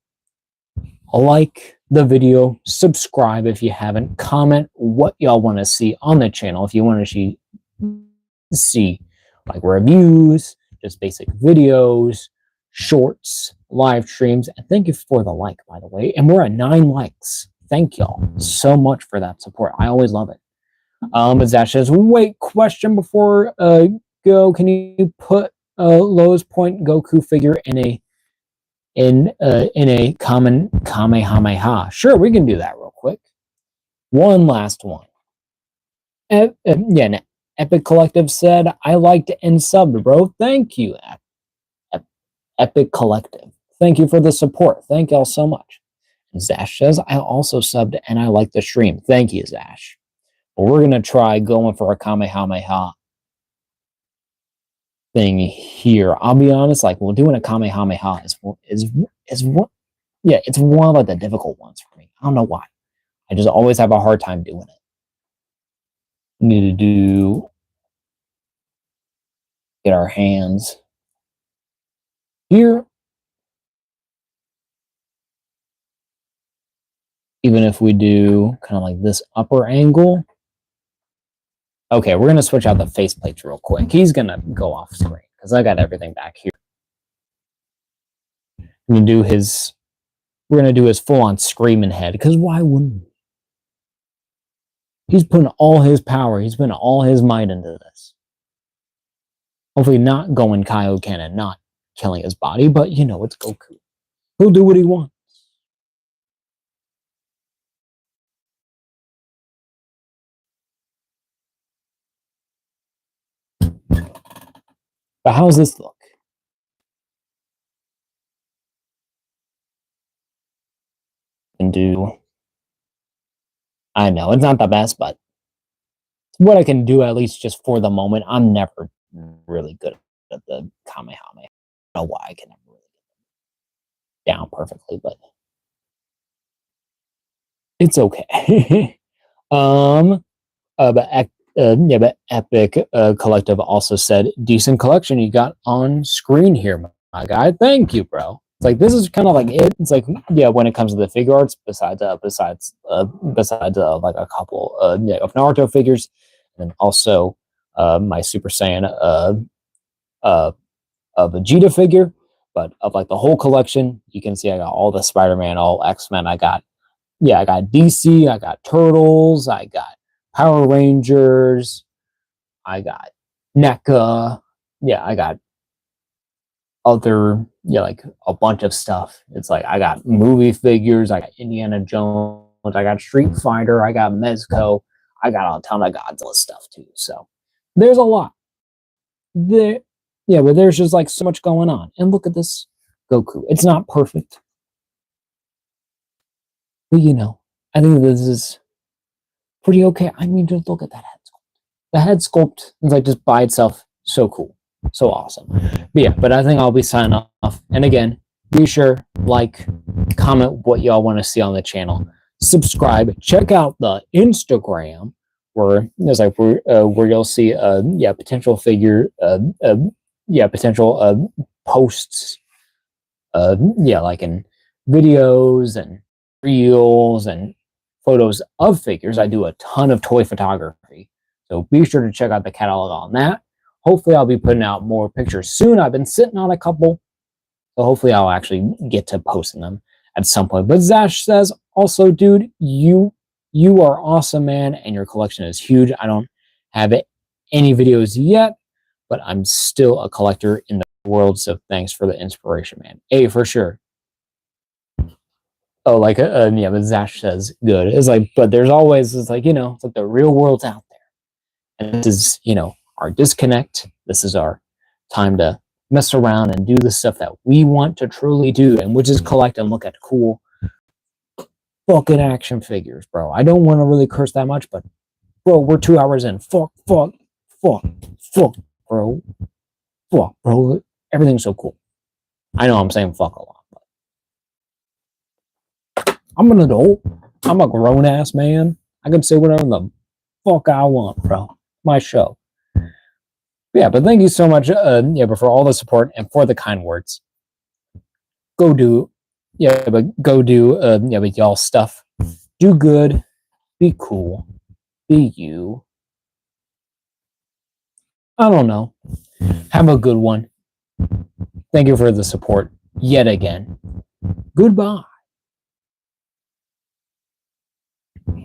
like the video, subscribe if you haven't, comment what y'all want to see on the channel. If you want to see like reviews, just basic videos, shorts, live streams. And thank you for the like, by the way. And we're at 9 likes. Thank y'all so much for that support. I always love it. But Zash says, wait, question before go. Can you put lowest point Goku figure in a common Kamehameha? Sure, we can do that real quick. One last one. Yeah, Epic Collective said, I liked and subbed, bro. Thank you, Epic Collective. Thank you for the support. Thank y'all so much. Zash says, I also subbed and I like the stream. Thank you, Zash. But we're going to try going for a Kamehameha thing here. I'll be honest, like, well, doing a Kamehameha is what, yeah, it's one of like the difficult ones for me. I don't know why. I just always have a hard time doing it. We need to get our hands here. Even if we do kind of like this upper angle. Okay, we're going to switch out the faceplates real quick. He's going to go off screen because I got everything back here. We're going to do his full-on screaming head because why wouldn't we? He's putting all his power, he's putting all his might into this. Hopefully not going Kaioken and not killing his body, but you know, it's Goku. He'll do what he wants. But how's this look? And do I know it's not the best, but it's what I can do at least just for the moment. I'm never really good at the Kamehameha. I don't know why I can never really get down perfectly, but it's okay. um, but Epic Collective also said, decent collection you got on screen here, my guy. Thank you, bro. It's like this is kind of like it. It's like yeah, when it comes to the figure arts, besides like a couple yeah, of Naruto figures, and also my Super Saiyan uh a Vegeta figure, but of like the whole collection, you can see I got all the Spider-Man, all X-Men. I got DC, I got Turtles, I got Power Rangers, I got NECA. Yeah, I got other, yeah, like a bunch of stuff. It's like I got movie figures, I got Indiana Jones, I got Street Fighter, I got Mezco, I got a ton of Godzilla stuff too. So there's a lot. There, yeah, but there's just like so much going on. And look at this Goku. It's not perfect, but I think this is pretty okay. I mean, just look at that head sculpt. The head sculpt is like just by itself so cool, so awesome. But yeah, but I think I'll be signing off. And again, be sure like, comment what y'all want to see on the channel, subscribe, check out the Instagram where there's like where you'll see potential figure potential posts like in videos and reels and photos of figures. I do a ton of toy photography, so be sure to check out the catalog on that. Hopefully I'll be putting out more pictures soon. I've been sitting on a couple, so hopefully I'll actually get to posting them at some point. But Zash says also, dude, you are awesome, man, and your collection is huge. I don't have any videos yet, but I'm still a collector in the world, so thanks for the inspiration, man. Hey, for sure. Oh, like yeah, but Zash says good. It's like, but there's always, it's like, it's like the real world's out there, and this is, our disconnect. This is our time to mess around and do the stuff that we want to truly do, and which is collect and look at cool fucking action figures, bro. I don't want to really curse that much, but bro, we're 2 hours in. Fuck, bro. Fuck, bro. Everything's so cool. I know I'm saying fuck a lot, but I'm an adult. I'm a grown ass man. I can say whatever the fuck I want, bro. My show. Yeah, but thank you so much, but for all the support and for the kind words. Go do, with y'all stuff. Do good. Be cool. Be you. I don't know. Have a good one. Thank you for the support yet again. Goodbye.